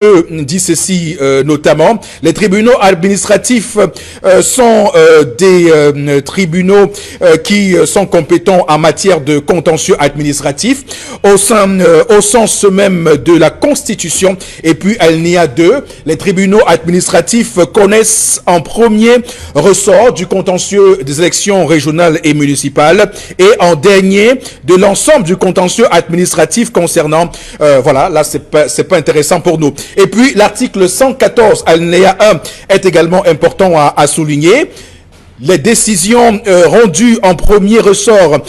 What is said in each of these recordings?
dit ceci notamment: les tribunaux administratifs sont des tribunaux qui sont compétents en matière de contentieux administratif au sens même de la Constitution. Et puis alinéa 2, les tribunaux administratifs connaissent en premier ressort du contentieux des élections régionales et municipales et en dernier de l'ensemble du contentieux administratif concernant voilà, là c'est pas intéressant pour nous. Et puis, l'article 114, alinéa 1, est également important à souligner. Les décisions rendues en premier ressort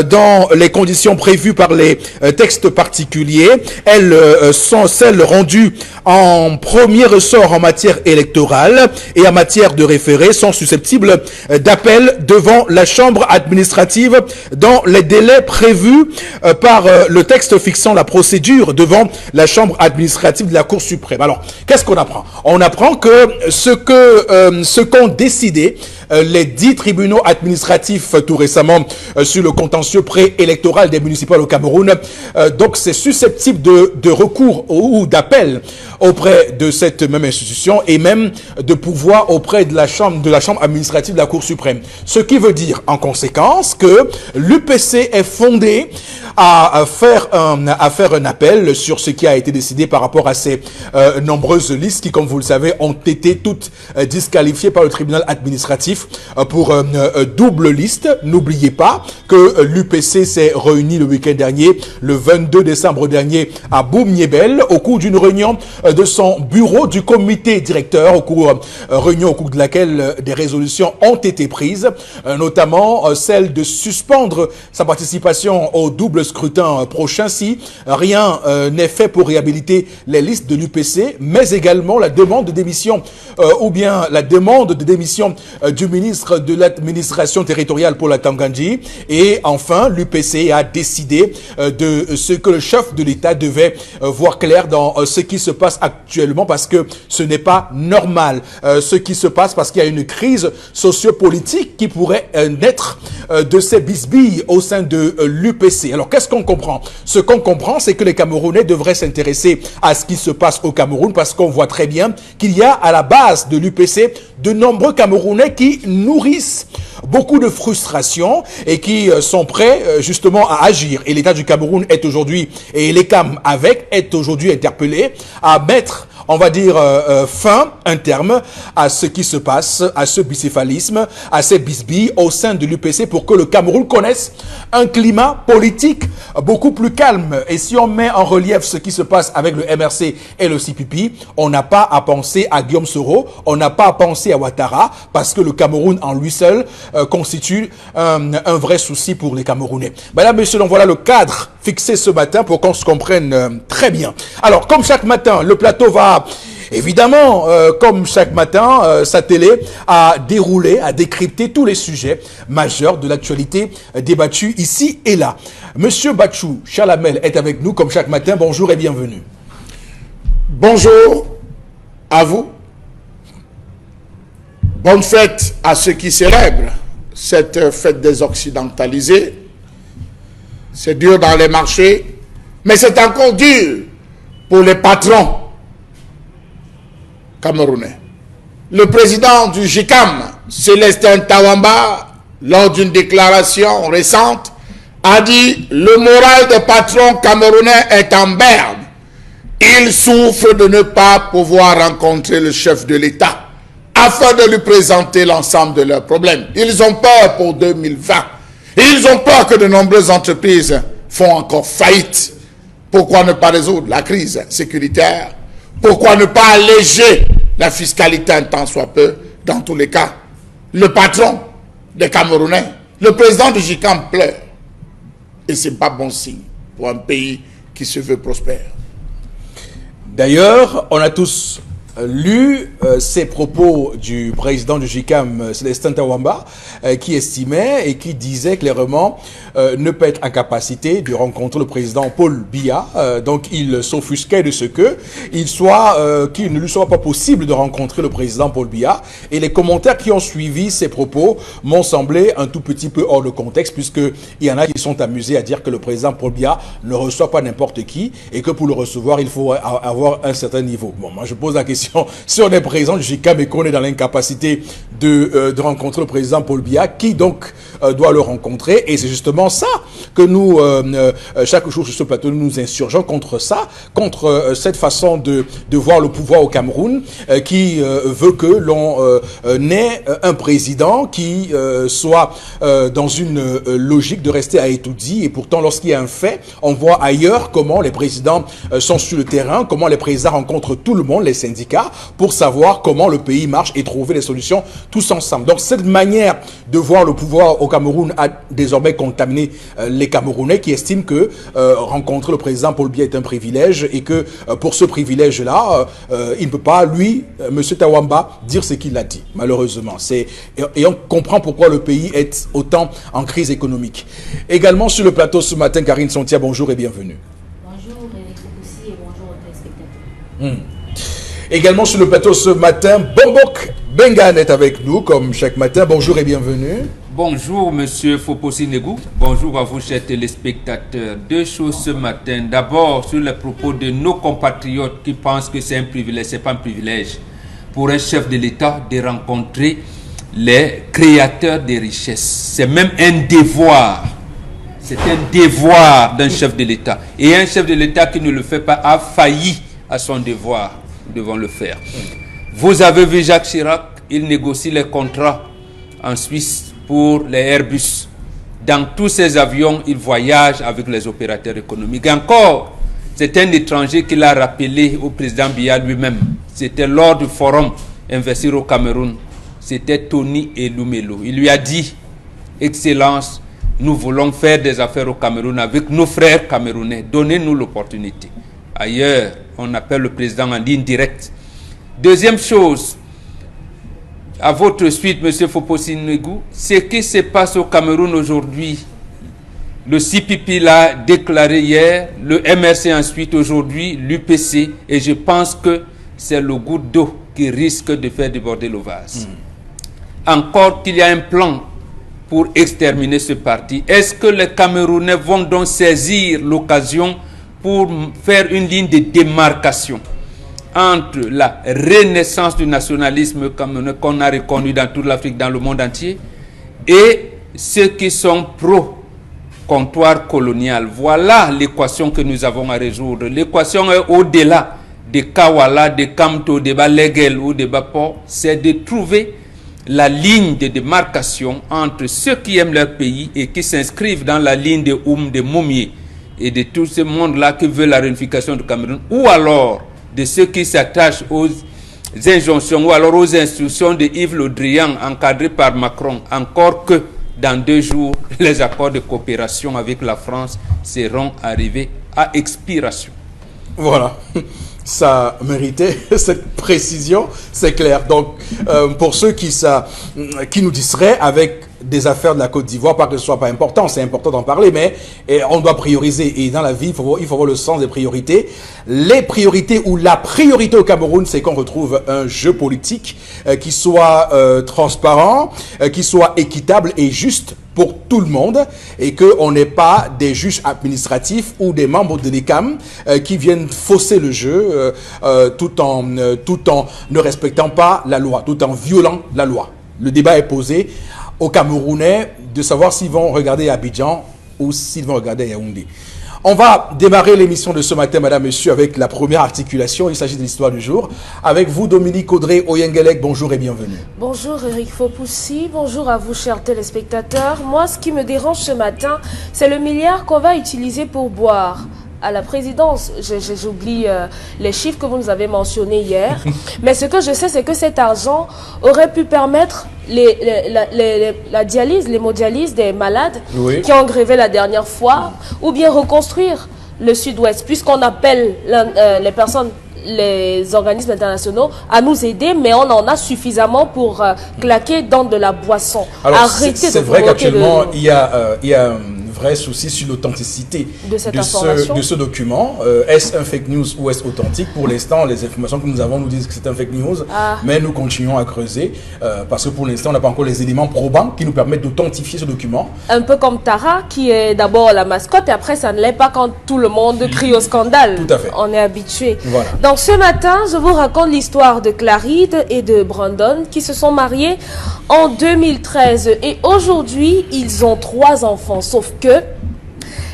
dans les conditions prévues par les textes particuliers, elles sont celles rendues en premier ressort en matière électorale et en matière de référé sont susceptibles d'appel devant la chambre administrative dans les délais prévus par le texte fixant la procédure devant la chambre administrative de la Cour suprême. Alors, qu'est-ce qu'on apprend? On apprend que ce qu'ont décidé les 10 tribunaux administratifs tout récemment sur le contentieux préélectoral des municipales au Cameroun, donc c'est susceptible de recours ou d'appel auprès de cette même institution et même de pouvoir auprès de la chambre administrative de la Cour suprême. Ce qui veut dire en conséquence que l'UPC est fondé à faire un appel sur ce qui a été décidé par rapport à ces nombreuses listes qui, comme vous le savez, ont été toutes disqualifiées par le tribunal administratif pour double liste. N'oubliez pas que l'UPC s'est réuni le week-end dernier, le 22 décembre dernier, à Boum-Niébel, au cours d'une réunion de son bureau du comité directeur, réunion au cours de laquelle des résolutions ont été prises, notamment celle de suspendre sa participation au double scrutin prochain si rien n'est fait pour réhabiliter les listes de l'UPC, mais également la demande de démission ou bien la demande de démission du ministre de l'administration territoriale pour la Tangandji. Et enfin, l'UPC a décidé de ce que le chef de l'État devait voir clair dans ce qui se passe actuellement, parce que ce n'est pas normal ce qui se passe, parce qu'il y a une crise sociopolitique qui pourrait naître de ces bisbilles au sein de l'UPC. Alors qu'est-ce qu'on comprend? Ce qu'on comprend, c'est que les Camerounais devraient s'intéresser à ce qui se passe au Cameroun, parce qu'on voit très bien qu'il y a à la base de l'UPC de nombreux Camerounais qui nourrissent beaucoup de frustration et qui sont prêts justement à agir. Et l'État du Cameroun est aujourd'hui, et l'ECAM avec, est aujourd'hui interpellé à mettre, on va dire, un terme à ce qui se passe, à ce bicéphalisme, à ces bisbilles au sein de l'UPC, pour que le Cameroun connaisse un climat politique beaucoup plus calme. Et si on met en relief ce qui se passe avec le MRC et le CPP, on n'a pas à penser à Guillaume Soro, on n'a pas à penser à Ouattara, parce que le Cameroun en lui seul constitue un vrai souci pour les Camerounais. Mesdames, Messieurs, donc voilà le cadre fixé ce matin pour qu'on se comprenne très bien. Alors, comme chaque matin, le plateau va évidemment, comme chaque matin, s'atteler à dérouler, à décrypter tous les sujets majeurs de l'actualité débattue ici et là. Monsieur Bachou Chalamel est avec nous comme chaque matin. Bonjour et bienvenue. Bonjour à vous. Bonne fête à ceux qui célèbrent cette fête des occidentalisés. C'est dur dans les marchés, mais c'est encore dur pour les patrons camerounais. Le président du JICAM, Célestin Tawamba, lors d'une déclaration récente, a dit « Le moral des patrons camerounais est en berne. Ils souffrent de ne pas pouvoir rencontrer le chef de l'État afin de lui présenter l'ensemble de leurs problèmes. Ils ont peur pour 2020. Ils ont peur que de nombreuses entreprises font encore faillite. Pourquoi ne pas résoudre la crise sécuritaire? Pourquoi ne pas alléger la fiscalité un tant soit peu? Dans tous les cas, le patron des Camerounais, le président du JICAM pleure. Et ce n'est pas bon signe pour un pays qui se veut prospère. D'ailleurs, on a tous lu ces propos du président du JICAM, Célestin Tawamba, qui estimait et qui disait clairement ne pas être en capacité de rencontrer le président Paul Biya. Donc il s'offusquait de ce qu'il ne lui soit pas possible de rencontrer le président Paul Biya. Et les commentaires qui ont suivi ces propos m'ont semblé un tout petit peu hors de contexte, puisqu'il y en a qui sont amusés à dire que le président Paul Biya ne reçoit pas n'importe qui et que pour le recevoir, il faut avoir un certain niveau. Bon, moi je pose la question, si on est président du JICAM et qu'on est dans l'incapacité de rencontrer le président Paul Biya, qui donc doit le rencontrer? Et c'est justement ça que nous, chaque jour sur ce plateau, nous nous insurgeons contre ça, contre cette façon de voir le pouvoir au Cameroun, qui veut que l'on ait un président qui soit dans une logique de rester à étudier. Et pourtant, lorsqu'il y a un fait, on voit ailleurs comment les présidents sont sur le terrain, comment les présidents rencontrent tout le monde, les syndicats, pour savoir comment le pays marche et trouver des solutions tous ensemble. Donc cette manière de voir le pouvoir au Cameroun a désormais contaminé les Camerounais, qui estiment que rencontrer le président Paul Biya est un privilège et que pour ce privilège-là, il ne peut pas, lui, M. Tawamba, dire ce qu'il a dit, malheureusement. Et on comprend pourquoi le pays est autant en crise économique. Également sur le plateau ce matin, Karine Sontia, bonjour et bienvenue. Bonjour Eric Fopoussi et bonjour aux téléspectateurs. Également sur le plateau ce matin, Bombok Bengan est avec nous, comme chaque matin. Bonjour et bienvenue. Bonjour Monsieur Fopoussi Negou, bonjour à vous chers téléspectateurs. Deux choses ce matin. D'abord sur les propos de nos compatriotes qui pensent que c'est un privilège. C'est pas un privilège pour un chef de l'État de rencontrer les créateurs des richesses. C'est même un devoir. C'est un devoir d'un chef de l'État. Et un chef de l'État qui ne le fait pas a failli à son devoir. Nous devons le faire. Vous avez vu Jacques Chirac, il négocie les contrats en Suisse pour les Airbus. Dans tous ces avions, il voyage avec les opérateurs économiques. Encore, c'est un étranger qui l'a rappelé au président Biya lui-même. C'était lors du forum Investir au Cameroun. C'était Tony Elumelu. Il lui a dit, Excellence, nous voulons faire des affaires au Cameroun avec nos frères camerounais. Donnez-nous l'opportunité. Ailleurs, on appelle le président en ligne directe. Deuxième chose, à votre suite, M. Fopoussi Negou, ce qui se passe au Cameroun aujourd'hui, le CPP l'a déclaré hier, le MRC ensuite aujourd'hui, l'UPC, et je pense que c'est le goutte d'eau qui risque de faire déborder le vase. Encore qu'il y a un plan pour exterminer ce parti. Est-ce que les Camerounais vont donc saisir l'occasion pour faire une ligne de démarcation entre la renaissance du nationalisme qu'on a reconnu dans toute l'Afrique, dans le monde entier, et ceux qui sont pro-comptoir colonial? Voilà l'équation que nous avons à résoudre. L'équation est au-delà de Kawala, de Kamto, de Balegel ou de Bapor, c'est de trouver la ligne de démarcation entre ceux qui aiment leur pays et qui s'inscrivent dans la ligne de de Moumié et de tout ce monde-là qui veut la réunification du Cameroun, ou alors de ceux qui s'attachent aux injonctions ou alors aux instructions de Yves Le Drian encadrés par Macron. Encore que dans 2 jours, les accords de coopération avec la France seront arrivés à expiration. Voilà. Ça méritait cette précision, c'est clair. Donc, pour ceux qui nous distrait avec des affaires de la Côte d'Ivoire, pas que ce soit pas important, c'est important d'en parler, mais on doit prioriser. Et dans la vie, il faut avoir le sens des priorités. Les priorités ou la priorité au Cameroun, c'est qu'on retrouve un jeu politique qui soit transparent, qui soit équitable et juste pour tout le monde, et qu'on n'ait pas des juges administratifs ou des membres de l'ECAM qui viennent fausser le jeu tout en ne respectant pas la loi, tout en violant la loi. Le débat est posé aux Camerounais de savoir s'ils vont regarder Abidjan ou s'ils vont regarder Yaoundé. On va démarrer l'émission de ce matin, madame, monsieur, avec la première articulation. Il s'agit de l'histoire du jour. Avec vous, Dominique Audrey Oyengelek, bonjour et bienvenue. Bonjour Eric Fopoussi, bonjour à vous chers téléspectateurs. Moi, ce qui me dérange ce matin, c'est le milliard qu'on va utiliser pour boire à la présidence. J'oublie les chiffres que vous nous avez mentionnés hier. Mais ce que je sais, c'est que cet argent aurait pu permettre la dialyse, l'hémodialyse des malades qui ont grévé la dernière fois, ou bien reconstruire le sud-ouest, puisqu'on appelle les personnes les organismes internationaux à nous aider, mais on en a suffisamment pour claquer dans de la boisson. Alors, c'est vrai qu'actuellement, il y a un vrai souci sur l'authenticité de ce document. Est-ce un fake news ou est-ce authentique? Pour l'instant, les informations que nous avons nous disent que c'est un fake news, mais nous continuons à creuser parce que pour l'instant, on n'a pas encore les éléments probants qui nous permettent d'authentifier ce document. Un peu comme Tara, qui est d'abord la mascotte et après, ça ne l'est pas quand tout le monde crie au scandale. Tout à fait. On est habitué. Voilà. Donc ce matin, je vous raconte l'histoire de Claride et de Brandon qui se sont mariés en 2013 et aujourd'hui, ils ont 3 enfants. Sauf que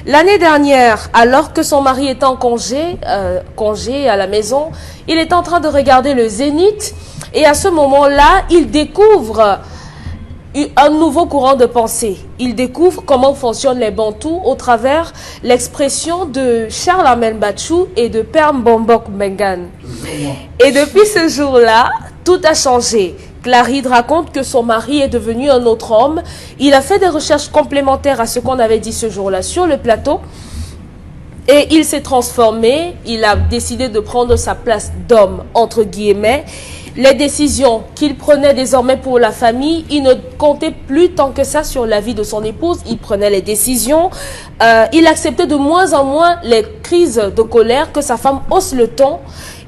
l'année dernière, alors que son mari était en congé à la maison, il est en train de regarder le Zénith et à ce moment-là, il découvre un nouveau courant de pensée. Il découvre comment fonctionnent les Bantous au travers l'expression de Charles Amel Bachou et de Père Mbombok Mengan. Et depuis ce jour-là, tout a changé. Claride raconte que son mari est devenu un autre homme. Il a fait des recherches complémentaires à ce qu'on avait dit ce jour-là sur le plateau. Et il s'est transformé. Il a décidé de prendre sa place d'homme, entre guillemets. Les décisions qu'il prenait désormais pour la famille, il ne comptait plus tant que ça sur la vie de son épouse. Il prenait les décisions. Il acceptait de moins en moins les crises de colère, que sa femme hausse le ton.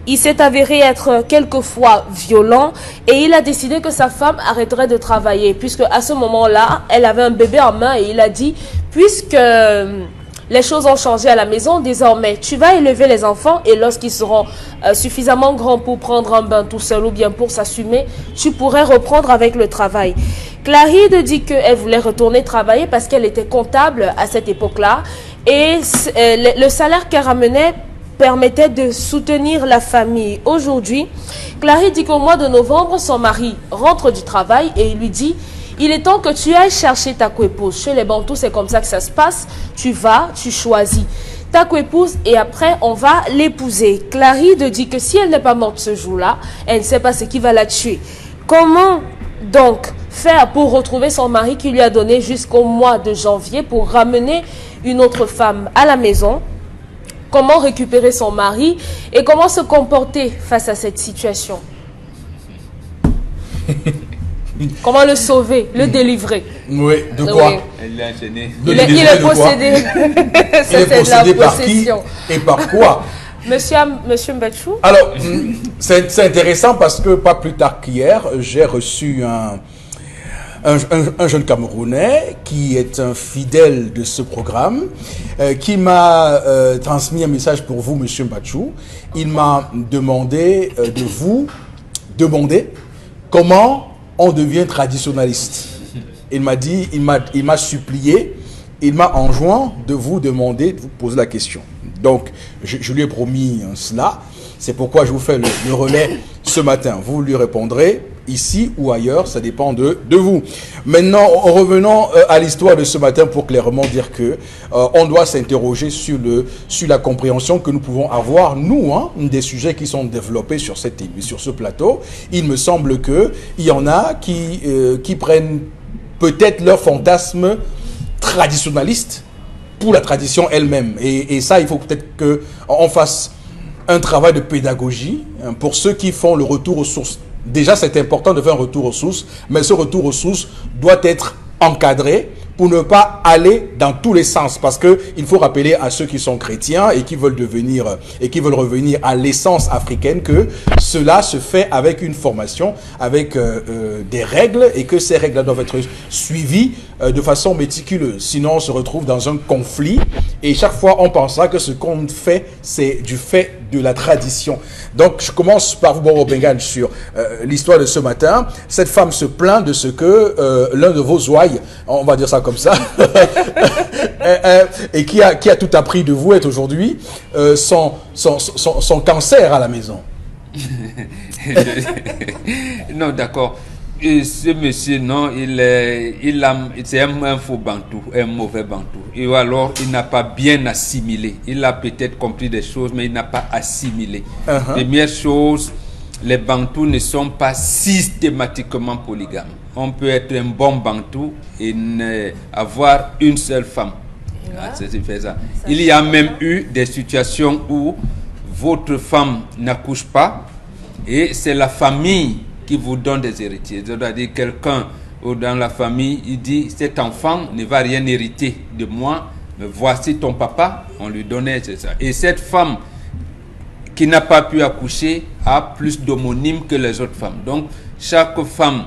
Il s'est avéré être quelquefois violent et il a décidé que sa femme arrêterait de travailler puisque à ce moment-là, elle avait un bébé en main et il a dit, puisque les choses ont changé à la maison, désormais, tu vas élever les enfants et lorsqu'ils seront suffisamment grands pour prendre un bain tout seul ou bien pour s'assumer, tu pourrais reprendre avec le travail. Claride dit qu'elle voulait retourner travailler parce qu'elle était comptable à cette époque-là et le salaire qu'elle ramenait permettait de soutenir la famille. Aujourd'hui, Claride dit qu'au mois de novembre, son mari rentre du travail et il lui dit « Il est temps que tu ailles chercher ta coépouse. Chez les Bantous, c'est comme ça que ça se passe. Tu vas, tu choisis ta coépouse et après, on va l'épouser. » Claride dit que si elle n'est pas morte ce jour-là, elle ne sait pas ce qui va la tuer. Comment donc faire pour retrouver son mari qui lui a donné jusqu'au mois de janvier pour ramener une autre femme à la maison? Comment récupérer son mari et comment se comporter face à cette situation? Comment le sauver, le délivrer? Oui, de quoi? Elle l'a enchaîné. Il est possédé. Il est possédé par qui et par quoi? Monsieur Mbachou? Alors, c'est intéressant parce que pas plus tard qu'hier, j'ai reçu un jeune Camerounais qui est un fidèle de ce programme, qui m'a transmis un message pour vous, Monsieur Mbachou. Il m'a demandé de vous demander comment on devient traditionnaliste. Il m'a dit, il m'a supplié, il m'a enjoint de vous demander, de vous poser la question. Donc, je lui ai promis cela. C'est pourquoi je vous fais le relais ce matin. Vous lui répondrez ici ou ailleurs, ça dépend de vous. Maintenant, revenons à l'histoire de ce matin pour clairement dire que on doit s'interroger sur la compréhension que nous pouvons avoir, nous, des sujets qui sont développés sur ce plateau. Il me semble qu'il y en a qui prennent peut-être leur fantasme traditionnaliste pour la tradition elle-même. Et ça, il faut peut-être qu'on fasse un travail de pédagogie pour ceux qui font le retour aux sources. Déjà, c'est important de faire un retour aux sources, mais ce retour aux sources doit être encadré pour ne pas aller dans tous les sens. Parce qu'il faut rappeler à ceux qui sont chrétiens et qui veulent revenir à l'essence africaine que cela se fait avec une formation, avec des règles et que ces règles doivent être suivies de façon méticuleuse. Sinon, on se retrouve dans un conflit et chaque fois, on pensera que ce qu'on fait, c'est du fait de la tradition. Donc, je commence par vous, Boro Bengal, sur l'histoire de ce matin. Cette femme se plaint de ce que l'un de vos ouailles, on va dire ça comme ça, et qui a tout appris de vous est aujourd'hui son cancer à la maison. Non, d'accord. Ce monsieur, non, c'est un faux bantou, un mauvais bantou. Et alors, il n'a pas bien assimilé. Il a peut-être compris des choses, mais il n'a pas assimilé. Première chose, les bantous ne sont pas systématiquement polygames. On peut être un bon bantou et avoir une seule femme. Il y a même eu des situations où votre femme n'accouche pas et c'est la famille qui vous donne des héritiers. C'est-à-dire quelqu'un dans la famille, il dit cet enfant ne va rien hériter de moi, mais voici ton papa, on lui donnait, c'est ça. Et cette femme qui n'a pas pu accoucher a plus d'homonymes que les autres femmes. Donc chaque femme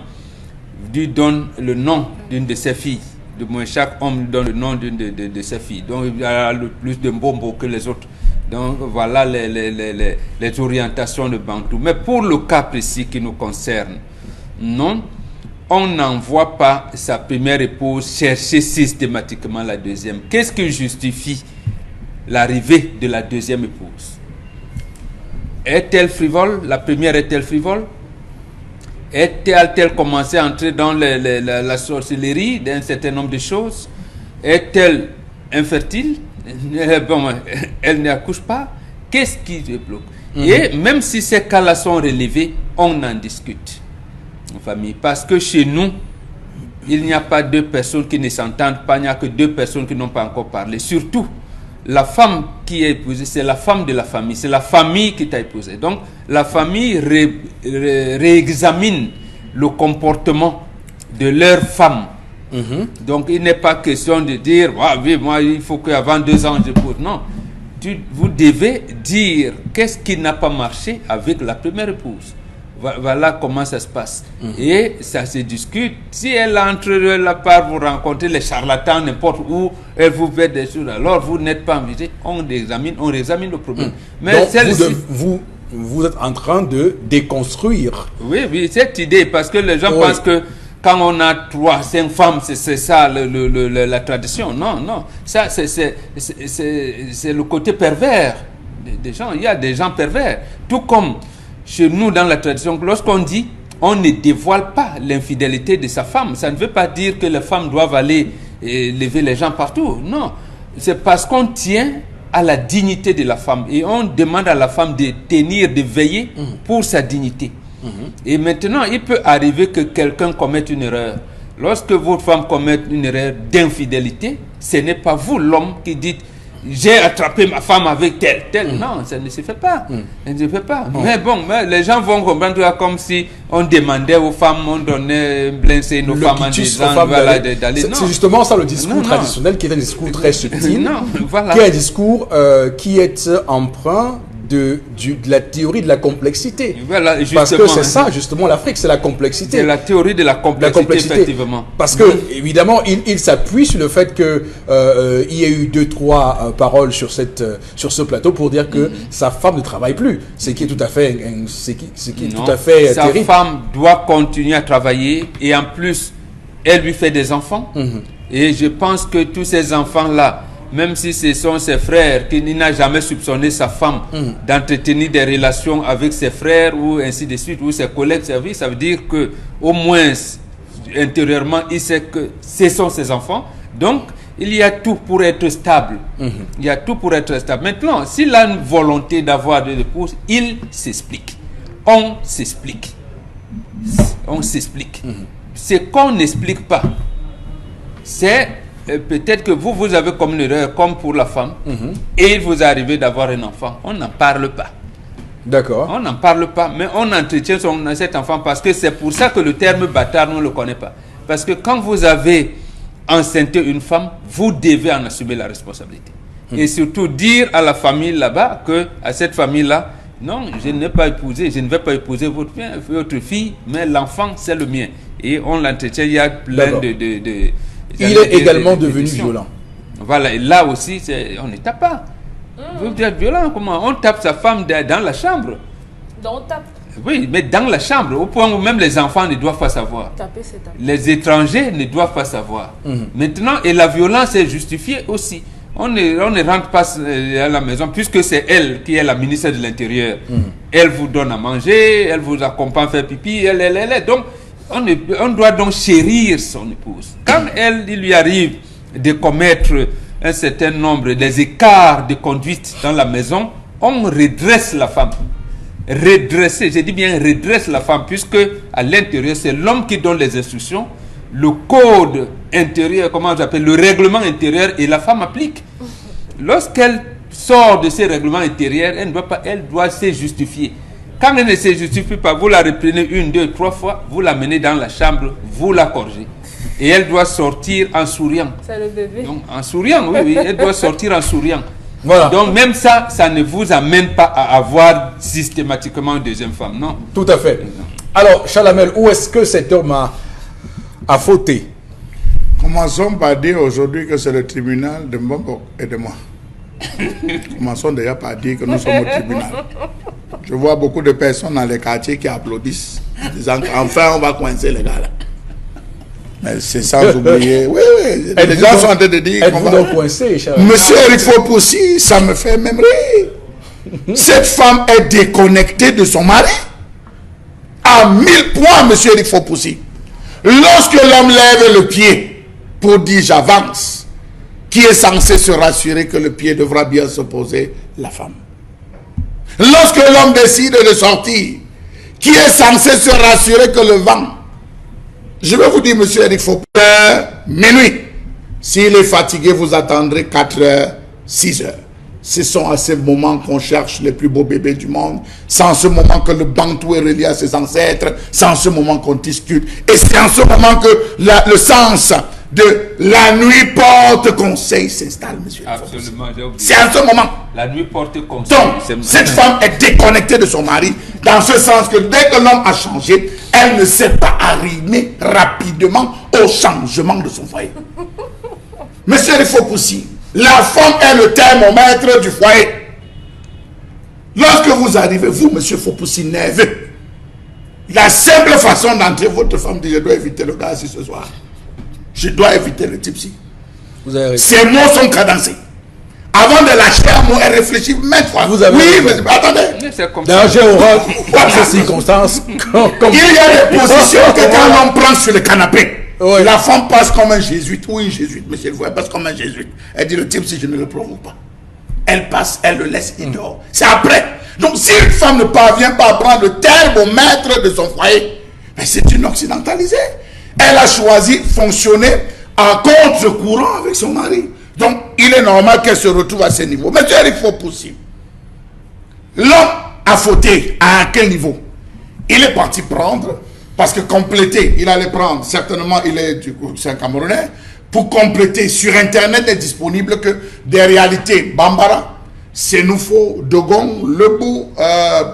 lui donne le nom d'une de ses filles. De moins, chaque homme lui donne le nom d'une de ses filles. Donc il a le plus de mbombo que les autres. Donc voilà les orientations de Bantou. Mais pour le cas précis qui nous concerne, non, on n'envoie pas sa première épouse chercher systématiquement la deuxième. Qu'est-ce qui justifie l'arrivée de la deuxième épouse? Est-elle frivole? La première est-elle frivole? A-t-elle commencé à entrer dans la sorcellerie d'un certain nombre de choses? Est-elle infertile? Bon, elle n'accouche pas. Qu'est-ce qui le bloque? Et même si ces cas-là sont relevés, on en discute en famille. Parce que chez nous, il n'y a pas deux personnes qui ne s'entendent pas, il n'y a que deux personnes qui n'ont pas encore parlé. Surtout, la femme qui est épousée, c'est la femme de la famille. C'est la famille qui t'a épousé. Donc, la famille réexamine le comportement de leur femme. Donc, il n'est pas question de dire, ah, oui, moi, il faut qu'avant 2 ans, j'épouse. Non. Vous devez dire qu'est-ce qui n'a pas marché avec la première épouse. Voilà comment ça se passe. Et ça se discute. Si elle entre la part, vous rencontrez les charlatans, n'importe où, elle vous fait des choses, alors vous n'êtes pas invité. On réexamine le problème. Mais donc, vous êtes en train de déconstruire. Oui, cette idée, parce que les gens pensent que quand on a 3, 5 femmes, c'est ça la tradition. Non. Ça, c'est le côté pervers des gens. Il y a des gens pervers. Tout comme chez nous, dans la tradition, lorsqu'on dit on ne dévoile pas l'infidélité de sa femme, ça ne veut pas dire que les femmes doivent aller lever les gens partout. Non, c'est parce qu'on tient à la dignité de la femme et on demande à la femme de veiller pour sa dignité. Et maintenant, il peut arriver que quelqu'un commette une erreur. Lorsque votre femme commet une erreur d'infidélité, ce n'est pas vous, l'homme, qui dites j'ai attrapé ma femme avec tel. Non, ça ne se fait pas. Ça ne se fait pas. Mais bon, les gens vont comprendre comme si on demandait aux femmes, on donnait blesser nos femmes en disant d'aller. C'est justement ça le discours traditionnel qui est un discours très subtil, voilà. Qui est un discours qui est emprunt de la théorie de la complexité. Voilà, parce que c'est ça, justement, l'Afrique, c'est la complexité. C'est la théorie de la complexité, effectivement. Parce que, évidemment, il s'appuie sur le fait qu'il y a eu 2-3 paroles sur ce plateau pour dire que sa femme ne travaille plus. Ce qui est tout à fait, terrible. Sa femme doit continuer à travailler et en plus, elle lui fait des enfants. Et je pense que tous ces enfants-là, même si ce sont ses frères, qu'il n'a jamais soupçonné sa femme d'entretenir des relations avec ses frères ou ainsi de suite, ou ses collègues de service, ça veut dire que au moins intérieurement, il sait que ce sont ses enfants. Donc, il y a tout pour être stable. Il y a tout pour être stable. Maintenant, s'il a une volonté d'avoir des épouses, il s'explique. On s'explique. Ce qu'on n'explique pas, c'est peut-être que vous avez comme une erreur, comme pour la femme, et vous arrivez d'avoir un enfant. On n'en parle pas. D'accord. On n'en parle pas, mais on entretient cet enfant parce que c'est pour ça que le terme bâtard, on ne le connaît pas. Parce que quand vous avez enceinté une femme, vous devez en assumer la responsabilité. Et surtout dire à la famille là-bas, à cette famille-là, non, je ne vais pas épouser votre fille, mais l'enfant, c'est le mien. Et on l'entretient, il y a plein il est également devenu violent. Voilà, et là aussi, on ne tape pas. Vous êtes violent, comment? On tape sa femme dans la chambre. Donc on tape. Oui, mais dans la chambre, au point où même les enfants ne doivent pas savoir. Taper, c'est taper. Les étrangers ne doivent pas savoir. Maintenant, et la violence est justifiée aussi. On ne rentre pas à la maison, puisque c'est elle qui est la ministre de l'Intérieur. Elle vous donne à manger, elle vous accompagne faire pipi, elle. Donc, on doit donc chérir son épouse. Quand il lui arrive de commettre un certain nombre des écarts de conduite dans la maison, on redresse la femme. Redresser, je dis bien redresse la femme, puisque à l'intérieur, c'est l'homme qui donne les instructions, le code intérieur, comment j'appelle, le règlement intérieur, et la femme applique. Lorsqu'elle sort de ses règlements intérieurs, elle doit se justifier. Quand elle ne se justifie pas, vous la reprenez 1, 2, 3 fois, vous la menez dans la chambre, vous la corrigez. Et elle doit sortir en souriant. C'est le bébé. Donc, en souriant, oui, elle doit sortir en souriant. Voilà. Donc même ça ne vous amène pas à avoir systématiquement une deuxième femme, non. Tout à fait. Alors, Chalamel, où est-ce que cet homme a fauté? Commençons par dire aujourd'hui que c'est le tribunal de Mbombo et de moi. Commençons déjà par dire que nous sommes au tribunal. Je vois beaucoup de personnes dans les quartiers qui applaudissent, disant qu'enfin on va coincer les gars là. Mais c'est sans oublier. Oui, oui. Les gens sont en train de dire qu'on va. donc coincé, Chalamel? Monsieur Eric Fopoussi, ça me fait même rire. Cette femme est déconnectée de son mari. À 1000 points, monsieur Eric Fopoussi. Lorsque l'homme lève le pied pour dire j'avance, qui est censé se rassurer que le pied devra bien se poser? La femme. Lorsque l'homme décide de sortir, qui est censé se rassurer que le vent? Je vais vous dire, monsieur Eric Fopoussi, minuit. S'il est fatigué, vous attendrez 4 heures, 6 heures. Ce sont à ces moments qu'on cherche les plus beaux bébés du monde. C'est en ce moment que le bantou est relié à ses ancêtres. C'est en ce moment qu'on discute. Et c'est en ce moment que le sens de la nuit porte conseil s'installe, monsieur. Absolument, j'ai oublié. C'est en ce moment. La nuit porte conseil. Donc, cette femme est déconnectée de son mari, dans ce sens que dès que l'homme a changé, elle ne s'est pas arrimée rapidement au changement de son foyer. Monsieur Eric Fopoussi, la femme est le thermomètre du foyer. Lorsque vous arrivez, vous, monsieur Fopoussi, nerveux, la simple façon d'entrer votre femme dit: je dois éviter le gars ici ce soir. Je dois éviter le type-ci. Ces mots sont cadencés. Avant de lâcher un mot, elle réfléchit maintes fois. Vous avez oui, mais attendez. Danger aura dans ces circonstances. Il y a des positions que quand l'homme prend sur le canapé, oui, la femme passe comme un jésuite. Oui, jésuite, monsieur le voit, elle passe comme un jésuite. Elle dit: le type, si je ne le provoque pas. Elle passe, elle le laisse, il dort. C'est après. Donc, si une femme ne parvient pas à prendre le thermomètre de son foyer, c'est une occidentalisée. Elle a choisi fonctionner en contre-courant avec son mari. Donc, il est normal qu'elle se retrouve à ce niveau. Mais il faut possible. L'homme a fauté à quel niveau? Il est parti prendre, parce que compléter, il allait prendre, certainement, c'est un Camerounais, pour compléter, sur Internet n'est disponible que des réalités Bambara, Sénoufo, Dogon, Lebou,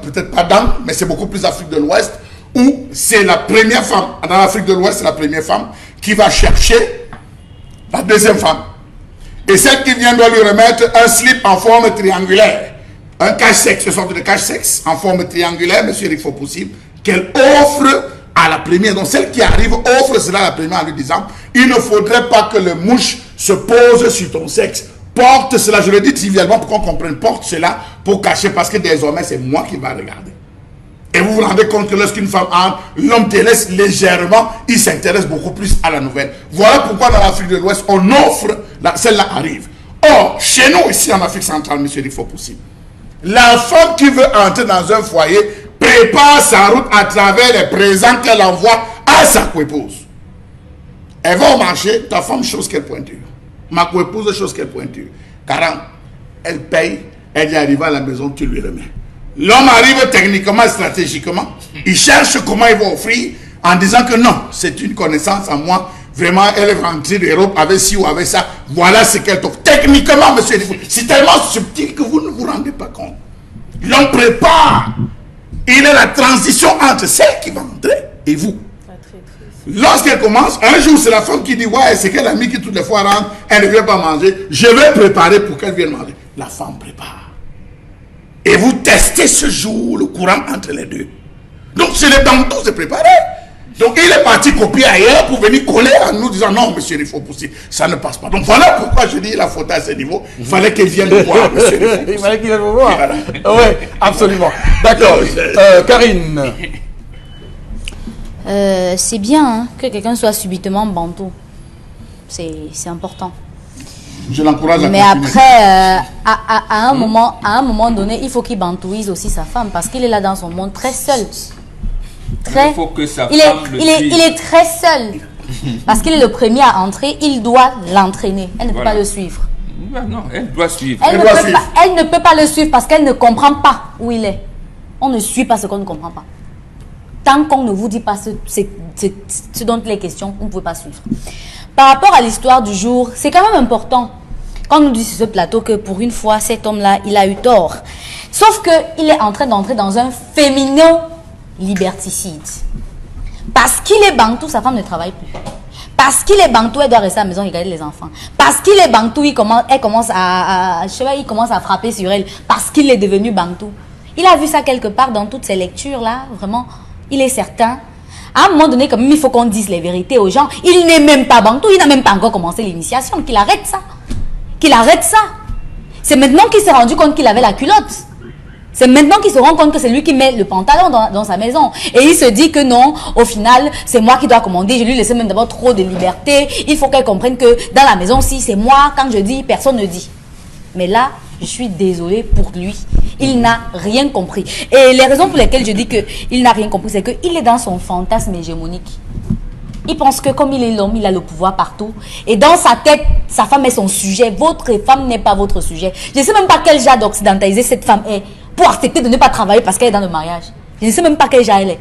peut-être pas Dan, mais c'est beaucoup plus Afrique de l'Ouest, où c'est la première femme, dans l'Afrique de l'Ouest, c'est la première femme qui va chercher la deuxième femme. Et celle qui vient doit lui remettre un slip en forme triangulaire, un cache-sexe, ce sorte de cache-sexe en forme triangulaire, monsieur Eric Fopoussi, qu'elle offre à la première. Donc celle qui arrive offre cela à la première en lui disant: il ne faudrait pas que le mouche se pose sur ton sexe. Porte cela, je le dis trivialement pour qu'on comprenne, porte cela pour cacher, parce que désormais c'est moi qui va regarder. Et vous vous rendez compte que lorsqu'une femme entre, l'homme te laisse légèrement, il s'intéresse beaucoup plus à la nouvelle. Voilà pourquoi dans l'Afrique de l'Ouest, on offre, celle-là arrive. Or, chez nous, ici en Afrique centrale, monsieur, il faut possible. La femme qui veut entrer dans un foyer prépare sa route à travers les présents qu'elle envoie à sa coépouse. Elle va au marché, ta femme, chose qu'elle pointure. Ma coépouse, chose qu'elle pointure. 40, elle paye, elle y arrive à la maison, tu lui remets. L'homme arrive techniquement, stratégiquement, il cherche comment il va offrir, en disant que non, c'est une connaissance à moi, vraiment, elle est rentrée d'Europe avec ci ou avec ça, voilà ce qu'elle t'offre. Techniquement, monsieur, c'est tellement subtil que vous ne vous rendez pas compte. L'homme prépare, il est la transition entre celle qui va entrer et vous. Lorsqu'elle commence, un jour, c'est la femme qui dit: ouais, c'est quelle amie qui toutes les fois rentre, elle ne vient pas manger, je vais préparer pour qu'elle vienne manger. La femme prépare. Et vous testez ce jour le courant entre les deux. Donc, c'est le bantou, c'est préparé. Donc, il est parti copier ailleurs pour venir coller en nous disant: non, monsieur, il faut pousser. Ça ne passe pas. Donc, voilà pourquoi je dis la faute à ce niveau. Il fallait qu'il vienne vous voir, monsieur. Il fallait qu'il vienne vous voir. Voilà. Oui, absolument. D'accord. Karine. C'est bien hein, que quelqu'un soit subitement bantou. C'est important. Je l'encourage à Mais continuer. après, à un moment donné, il faut qu'il bantouise aussi sa femme parce qu'il est là dans son monde très seul. Il faut que sa femme il est très seul. Parce qu'il est le premier à entrer, il doit l'entraîner. Elle ne peut pas le suivre. Non, elle doit suivre. Elle ne peut pas le suivre parce qu'elle ne comprend pas où il est. On ne suit pas ce qu'on ne comprend pas. Tant qu'on ne vous dit pas ce dont il est question, vous ne pouvez pas suivre. Par rapport à l'histoire du jour, c'est quand même important. Quand on nous dit sur ce plateau que pour une fois, cet homme-là, il a eu tort. Sauf qu'il est en train d'entrer dans un fémino-liberticide. Parce qu'il est bantou, sa femme ne travaille plus. Parce qu'il est bantou, elle doit rester à la maison et regarder les enfants. Parce qu'il est bantou, il commence à frapper sur elle. Parce qu'il est devenu bantou. Il a vu ça quelque part dans toutes ces lectures-là, vraiment. Il est certain. À un moment donné, quand même, il faut qu'on dise les vérités aux gens. Il n'est même pas bantou, il n'a même pas encore commencé l'initiation. Qu'il arrête ça. Qu'il arrête ça. C'est maintenant qu'il s'est rendu compte qu'il avait la culotte. C'est maintenant qu'il se rend compte que c'est lui qui met le pantalon dans sa maison. Et il se dit que non, au final, c'est moi qui dois commander. Je lui laisse même d'abord trop de liberté. Il faut qu'elle comprenne que dans la maison, si c'est moi, quand je dis, personne ne dit. Mais là, je suis désolée pour lui. Il n'a rien compris. Et les raisons pour lesquelles je dis qu'il n'a rien compris, c'est qu'il est dans son fantasme hégémonique. Il pense que comme il est l'homme, il a le pouvoir partout. Et dans sa tête, sa femme est son sujet. Votre femme n'est pas votre sujet. Je ne sais même pas quel genre d'occidentalisé cette femme est pour accepter de ne pas travailler parce qu'elle est dans le mariage. Je ne sais même pas quel genre elle est.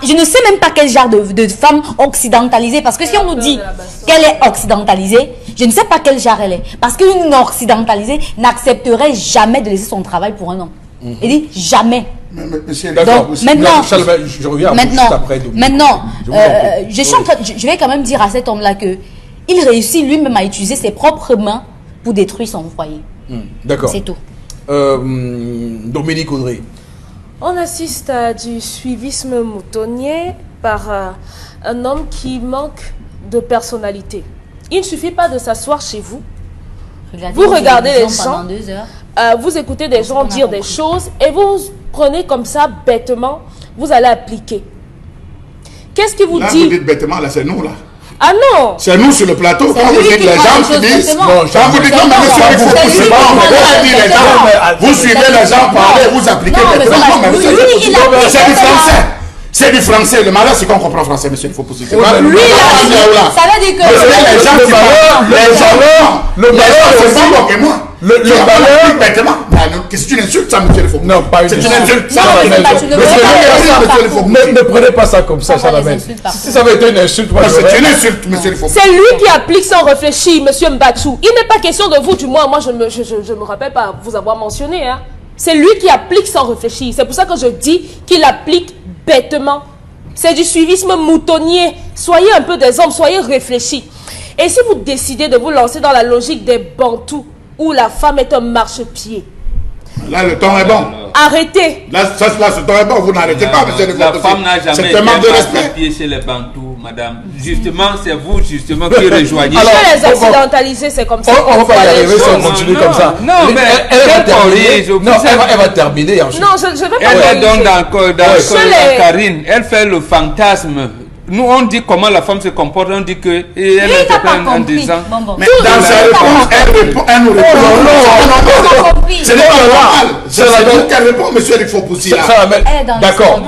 Je ne sais même pas quel genre de femme occidentalisée. Parce que si on nous dit qu'elle est occidentalisée, je ne sais pas quel genre elle est. Parce qu'une occidentalisée n'accepterait jamais de laisser son travail pour un homme. Elle dit jamais. Monsieur, donc maintenant, je reviens juste après. Je vais quand même dire à cet homme-là que il réussit lui-même à utiliser ses propres mains pour détruire son foyer. D'accord. C'est tout. Dominique Audrey. On assiste à du suivisme moutonnier par un homme qui manque de personnalité. Il ne suffit pas de s'asseoir chez vous. Vous regardez les gens, vous écoutez des gens dire des choses et vous prenez comme ça bêtement, vous allez appliquer. Qu'est-ce qui vous là, dit? Vous dites bêtement, là c'est nous là. Ah non! C'est nous sur le plateau. Quand vous dites les gens qui disent, quand vous dites non, mais monsieur, il faut pousser. Vous suivez les gens parler, vous appliquez bêtement. Non, mais c'est du français. C'est du français. Le malheur, c'est qu'on comprend français, monsieur, il faut pousser. Lui, ça veut dire que les gens qui parlent, le malheur, c'est pas moi que moi. Le malheur, bêtement. C'est une insulte, ça, monsieur, il faut. Non, pas une insulte. C'est une insulte. Ne prenez pas ça comme ça, Chalamel. Si ça avait été une insulte, c'est une insulte, monsieur, il faut. C'est lui qui applique sans réfléchir, monsieur Mbatsou. Il n'est pas question de vous, du moins, moi, je me rappelle pas vous avoir mentionné, hein. C'est lui qui applique sans réfléchir. C'est pour ça que je dis qu'il applique bêtement. C'est du suivisme moutonnier. Soyez un peu des hommes, soyez réfléchis. Et si vous décidez de vous lancer dans la logique des bantous, où la femme est un marchepied, là, le temps est bon. Arrêtez. Là, ce temps est bon. Vous n'arrêtez pas, monsieur le La femme n'a jamais été marchepied chez les bantous, madame. Justement, c'est vous, justement, qui rejoignez. Alors, chez les occidentalisés, c'est comme ça. On va pas y arriver si on continue comme ça. Non, mais elle va terminer ensuite. Non, je ne vais pas elle est donc dans Karine. Elle fait le fantasme. Nous, on dit comment la femme se comporte, on dit que elle est en disant. Mais dans sa réponse, elle nous répond. Non, ce n'est pas normal. C'est la réponse qu'elle répond, monsieur, il faut pousser là. D'accord.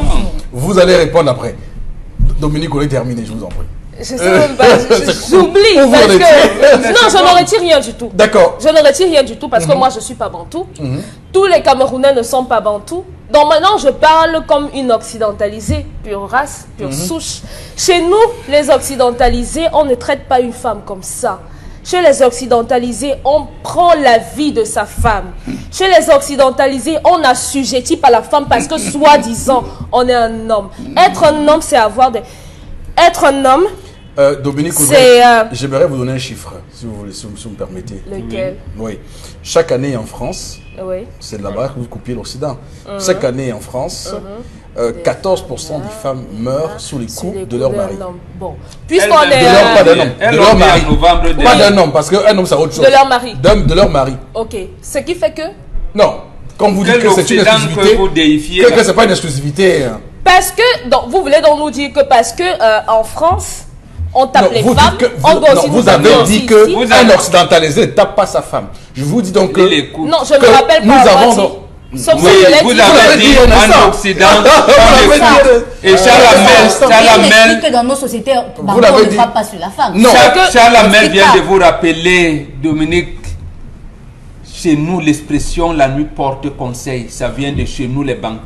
Vous allez répondre après. Dominique, on est terminé, je vous en prie. Je sais même pas, j'oublie parce que... Non, je ne retire rien du tout. D'accord. Je ne retire rien du tout parce que moi, je ne suis pas bantou. Tous les Camerounais ne sont pas bantous. Donc maintenant, je parle comme une occidentalisée, pure race, pure souche. Chez nous, les occidentalisés, on ne traite pas une femme comme ça. Chez les occidentalisés, on prend la vie de sa femme. Chez les occidentalisés, on assujettit pas la femme parce que soi-disant, on est un homme. Être un homme, c'est avoir des... Être un homme... Dominique, j'aimerais vous donner un chiffre, si vous voulez, si vous me permettez. Lequel? Oui. Chaque année en France, c'est de là-bas que vous copiez l'Occident. Chaque année en France, 14% des femmes meurent sous les coups de leur mari. Bon, puisqu'on est... Pas d'un homme, de leur mari. Pas d'un homme, parce qu'un homme, c'est autre chose. De leur mari. De leur mari. Ok. Ce qui fait que... Non. Quand vous dites que c'est une exclusivité, que c'est pas une exclusivité... Parce que, donc, vous voulez donc nous dire que parce que en France, on tape les femmes, on doit aussi vous avez dit qu'un occidentalisé ne tape pas sa femme. Je vous dis donc que... Non, je ne me rappelle pas. Sauf Oui, que je vous l'ai dit. avez dit en Occident, on écoute. Et Charles Il Hamel, explique que dans nos sociétés, Bantou l'avez ne dit. frappe pas sur la femme. Non. Charles Hamel Explique vient pas. de vous rappeler, Dominique, chez nous, l'expression la nuit porte conseil, ça vient de chez nous les Bantous.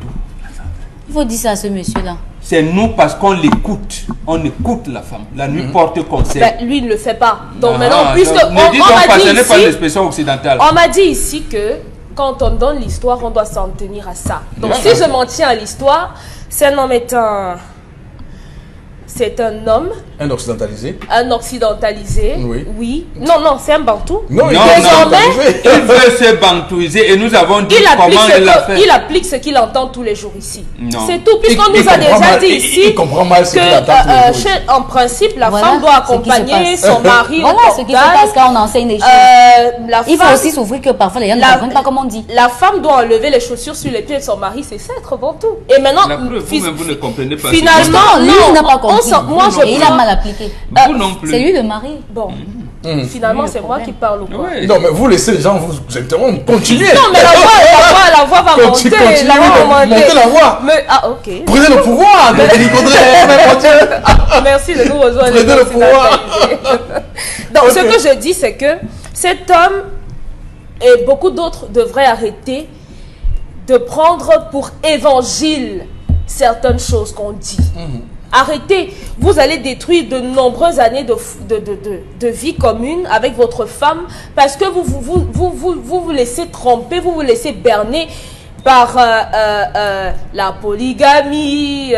Il faut dire ça à ce monsieur-là. C'est nous parce qu'on l'écoute, on écoute la femme. La nuit porte conseil. Ben, lui, il ne le fait pas. Donc Ah, maintenant, puisque donc, ne dites donc pas, ce n'est pas ici, l'expression occidentale. on m'a dit ici que quand on donne l'histoire, on doit s'en tenir à ça. Donc si je m'en tiens à l'histoire, c'est un homme c'est un homme, Un occidentalisé. un occidentalisé. Oui. Non, c'est un bantou. Non, il Non, est non. occidentalisé. Il veut se bantouiser et nous avons dit comment il l'a fait. Il applique ce qu'il entend tous les jours ici. Non. C'est tout, puisqu'on Il nous a comprend déjà mal- dit il ici comprend mal ce que qu'il entend tous les jours ici. en principe, la Voilà femme doit ce qui se accompagner passe. son mari Voilà au ce qui se portail. passe quand on enseigne des choses. La Il faut femme- aussi s'ouvrir que parfois les gens ne la- comprennent pas comment on dit. La femme doit enlever les chaussures sur les pieds de son mari, c'est ça être bantou. Et maintenant, La preuve, vous-même, vous ne comprenez pas. finalement, Non, lui, il n'a pas compris. moi, je Et il a prends- mal appliqué. Vous non plus. C'est lui le mari. Bon, finalement, c'est moi qui parle ou quoi? Oui. Non, mais vous laissez les gens vous interrompre. Continuez. Non, mais la voix va monter. Continuez La voix va de monter la voix. Mais, ah, ok. Prenez le pouvoir. Denis Caudray. Merci de nous rejoindre. Prenez le pouvoir. Donc, ce Ok. que je dis, c'est que cet homme et beaucoup d'autres devraient arrêter de prendre pour évangile certaines choses qu'on dit. Arrêtez, vous allez détruire de nombreuses années de vie commune avec votre femme parce que vous laissez tromper, vous laissez berner par la polygamie,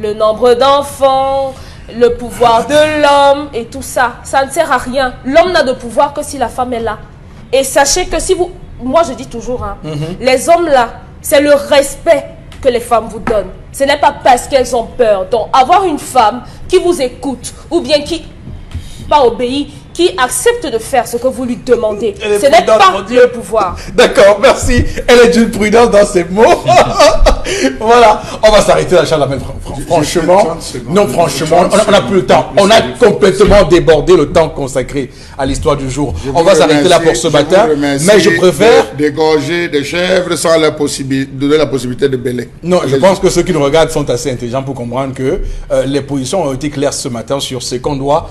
le nombre d'enfants, le pouvoir de l'homme et tout ça. Ça ne sert à rien. L'homme n'a de pouvoir que si la femme est là. Et sachez que si vous... Moi, je dis toujours, hein, les hommes là, c'est le respect que les femmes vous donnent. Ce n'est pas parce qu'elles ont peur. Donc, avoir une femme qui vous écoute ou bien qui pas obéit, qui accepte de faire ce que vous lui demandez, Elle est ce n'est prudente, pas mon Dieu. le pouvoir. D'accord, merci. Elle est d'une prudence dans ses mots. Voilà, on va s'arrêter là, Charles Hamel. Franchement, 30 secondes. non, franchement, 30 on n'a plus le temps. On a complètement débordé le temps consacré à l'histoire du jour. On va s'arrêter là pour ce matin, mais je préfère... D'égorger des chèvres sans leur donner la possibilité de bêler. Non, je pense que ceux qui nous regardent sont assez intelligents pour comprendre que les positions ont été claires ce matin sur ce qu'on doit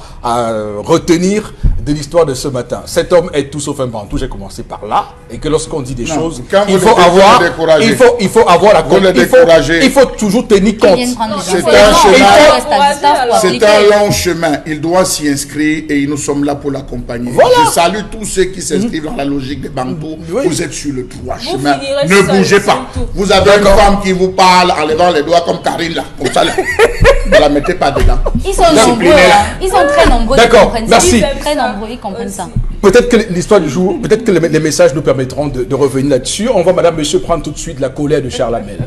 retenir de l'histoire de ce matin. Cet homme est tout sauf un bantou, j'ai commencé par là, et que lorsqu'on dit des Non, choses, quand il vous faut le avoir, découragez. il faut avoir la Vous le il faut, découragez. il faut toujours tenir compte. Ils viennent prendre les C'est enfants. un Non, chemin. il faut rester à distance pour C'est appliquer. un long chemin. Il doit s'y inscrire et nous sommes là pour l'accompagner. Voilà. Je salue tous ceux qui s'inscrivent dans la logique des Bantous. Oui. Vous êtes sur le droit chemin. finirez Ne seul, bougez c'est pas. tout. Vous avez une D'accord. femme qui vous parle en levant les doigts comme Karine là. Comme ça là. Ne la mettez pas dedans. Ils sont nombreux, hein. Ils sont très nombreux. D'accord, ils comprennent merci. Ça. Ils sont très nombreux, ils comprennent ça. Peut-être que l'histoire du jour, peut-être que les messages nous permettront de revenir là-dessus. On va, madame, monsieur, prendre tout de suite la colère de Charles Hamel.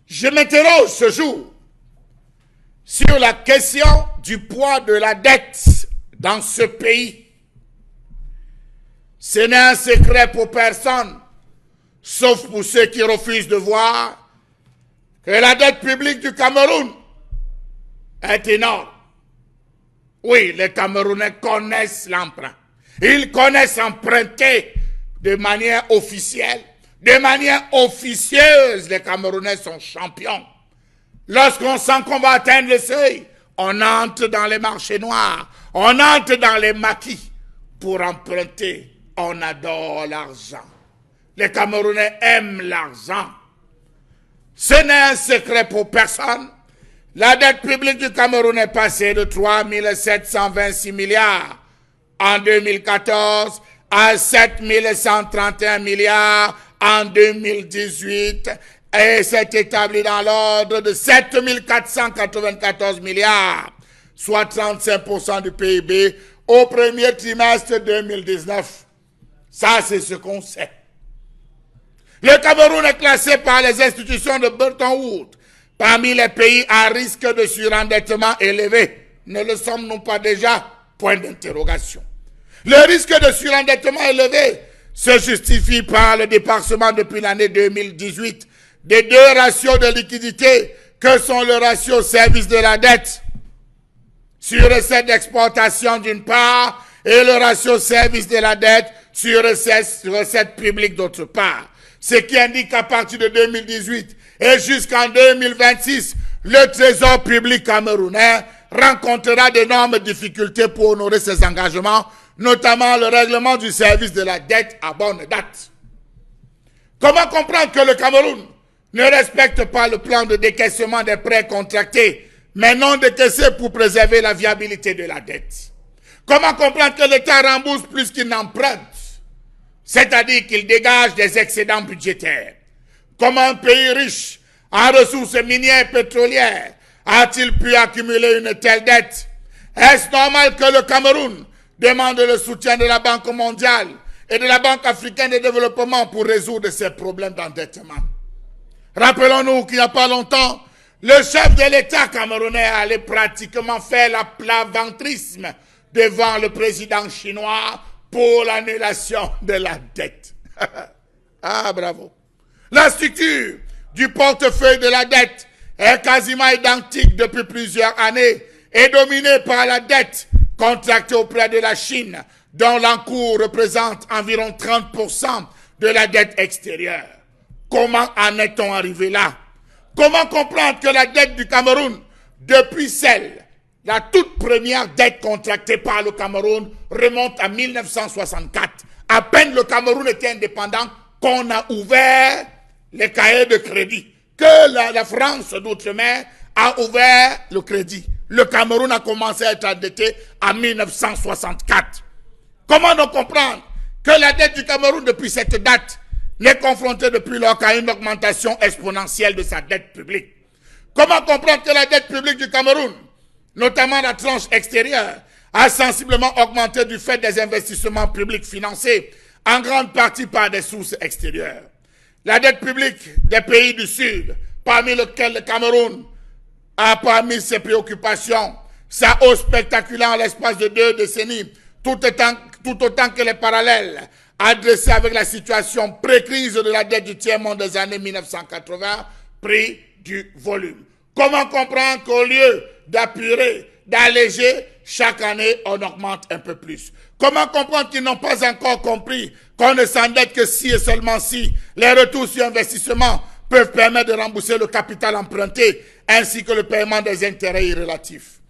Je m'interroge ce jour sur la question du poids de la dette dans ce pays. Ce n'est un secret pour personne, sauf pour ceux qui refusent de voir que la dette publique du Cameroun est énorme. Oui, les Camerounais connaissent l'emprunt. Ils connaissent emprunter de manière officielle. De manière officieuse, les Camerounais sont champions. Lorsqu'on sent qu'on va atteindre le seuil, on entre dans les marchés noirs, on entre dans les maquis pour emprunter. On adore l'argent. Les Camerounais aiment l'argent. Ce n'est un secret pour personne. La dette publique du Cameroun est passée de 3 726 milliards en 2014 à 7 131 milliards en 2018 et s'est établi dans l'ordre de 7 494 milliards, soit 35% du PIB au premier trimestre 2019. Ça, c'est ce qu'on sait. Le Cameroun est classé par les institutions de Bretton Woods parmi les pays à risque de surendettement élevé Ne le sommes-nous pas déjà? Point d'interrogation. Le risque de surendettement élevé se justifie par le dépassement depuis l'année 2018 des deux ratios de liquidité que sont le ratio service de la dette sur recettes d'exportation d'une part et le ratio service de la dette sur recettes publiques d'autre part. Ce qui indique qu'à partir de 2018 et jusqu'en 2026, le trésor public camerounais rencontrera d'énormes difficultés pour honorer ses engagements, notamment le règlement du service de la dette à bonne date. Comment comprendre que le Cameroun ne respecte pas le plan de décaissement des prêts contractés, mais non décaissés pour préserver la viabilité de la dette? Comment comprendre que l'État rembourse plus qu'il n'emprunte, c'est-à-dire qu'il dégage des excédents budgétaires? Comment un pays riche en ressources minières et pétrolières a-t-il pu accumuler une telle dette? Est-ce normal que le Cameroun demande le soutien de la Banque mondiale et de la Banque africaine de développement pour résoudre ces problèmes d'endettement? Rappelons-nous qu'il n'y a pas longtemps, le chef de l'État camerounais allait pratiquement faire l'avantrisme devant le président chinois pour l'annulation de la dette. Ah, bravo. La structure du portefeuille de la dette est quasiment identique depuis plusieurs années et dominée par la dette contractée auprès de la Chine, dont l'encours représente environ 30% de la dette extérieure. Comment en est-on arrivé là? Comment comprendre que la dette du Cameroun, depuis la toute première dette contractée par le Cameroun, remonte à 1964. À peine le Cameroun était indépendant qu'on a ouvert les cahiers de crédit, que la France d'outre-mer a ouvert le crédit. Le Cameroun a commencé à être endetté en 1964. Comment donc comprendre que la dette du Cameroun depuis cette date n'est confrontée depuis lors qu'à une augmentation exponentielle de sa dette publique? Comment comprendre que la dette publique du Cameroun, notamment la tranche extérieure, a sensiblement augmenté du fait des investissements publics financés en grande partie par des sources extérieures? La dette publique des pays du Sud, parmi lesquels le Cameroun a parmi ses préoccupations sa hausse spectaculaire en l'espace de 2 décennies, tout autant que les parallèles adressés avec la situation pré-crise de la dette du tiers-monde des années 1980, pris du volume. Comment comprendre qu'au lieu d'apurer, d'alléger, chaque année, on augmente un peu plus? Comment comprendre qu'ils n'ont pas encore compris qu'on ne s'endette que si et seulement si les retours sur investissement peuvent permettre de rembourser le capital emprunté ainsi que le paiement des intérêts irrélatifs?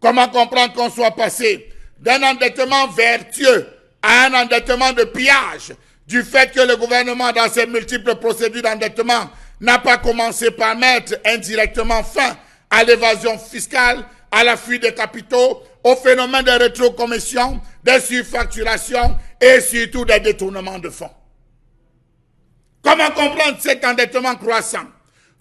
Comment comprendre qu'on soit passé d'un endettement vertueux à un endettement de pillage du fait que le gouvernement, dans ses multiples procédures d'endettement, n'a pas commencé par mettre indirectement fin à l'évasion fiscale, à la fuite des capitaux, au phénomène de rétrocommission, des surfacturations et surtout des détournements de fonds? Comment comprendre cet endettement croissant?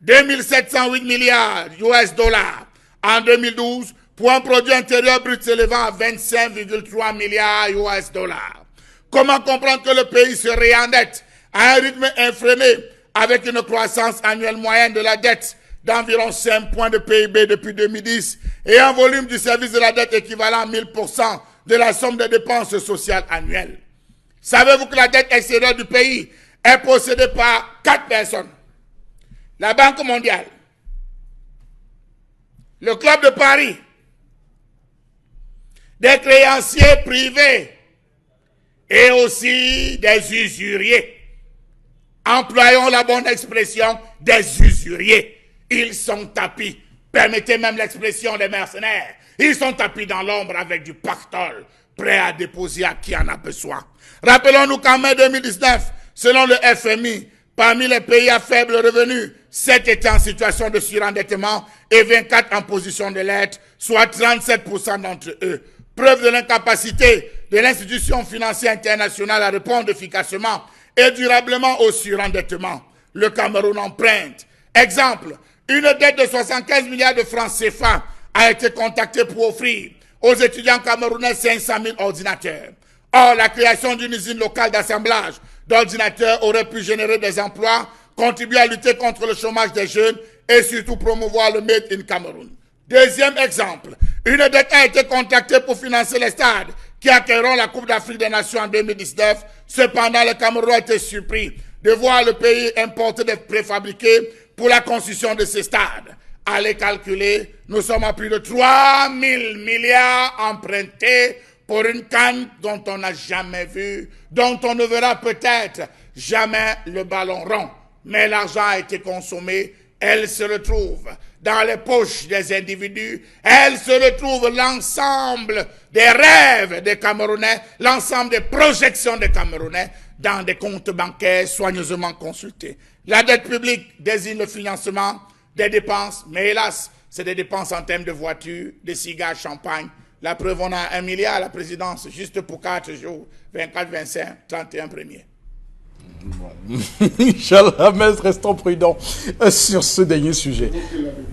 2708 milliards US dollars en 2012 pour un produit intérieur brut s'élevant à 25,3 milliards US dollars. Comment comprendre que le pays se réendette à un rythme effréné avec une croissance annuelle moyenne de la dette d'environ 5 points de PIB depuis 2010 et un volume du service de la dette équivalent à 1000% de la somme des dépenses sociales annuelles? Savez-vous que la dette extérieure du pays est possédée par 4 personnes? La Banque mondiale, le Club de Paris, des créanciers privés et aussi des usuriers. Employons la bonne expression, des usuriers. Ils sont tapis, permettez même l'expression des mercenaires, ils sont tapis dans l'ombre avec du pactole, prêts à déposer à qui en a besoin. Rappelons-nous qu'en mai 2019, selon le FMI, parmi les pays à faible revenu, 7 étaient en situation de surendettement et 24 en position de l'être, soit 37% d'entre eux. Preuve de l'incapacité de l'institution financière internationale à répondre efficacement et durablement au surendettement. Le Cameroun emprunte. Exemple, une dette de 75 milliards de francs CFA a été contactée pour offrir aux étudiants camerounais 500 000 ordinateurs. Or, la création d'une usine locale d'assemblage d'ordinateurs aurait pu générer des emplois, contribuer à lutter contre le chômage des jeunes et surtout promouvoir le Made in Cameroun. Deuxième exemple, Une dette a été contractée pour financer les stades qui accueilleront la Coupe d'Afrique des Nations en 2019. Cependant, le Cameroun a été surpris de voir le pays importer des préfabriqués pour la construction de ces stades. Allez calculer, nous sommes à plus de 3 000 milliards empruntés pour une canne dont on n'a jamais vu, dont on ne verra peut-être jamais le ballon rond. Mais l'argent a été consommé, elle se retrouve dans les poches des individus, elle se retrouve l'ensemble des rêves des Camerounais, l'ensemble des projections des Camerounais dans des comptes bancaires soigneusement consultés. La dette publique désigne le financement des dépenses, mais hélas, c'est des dépenses en termes de voitures, de cigares, champagne. La preuve, on a 1 milliard à la présidence juste pour 4 jours, 24, 25, 31 premiers. Inch'Allah, mais restons prudents sur ce dernier sujet.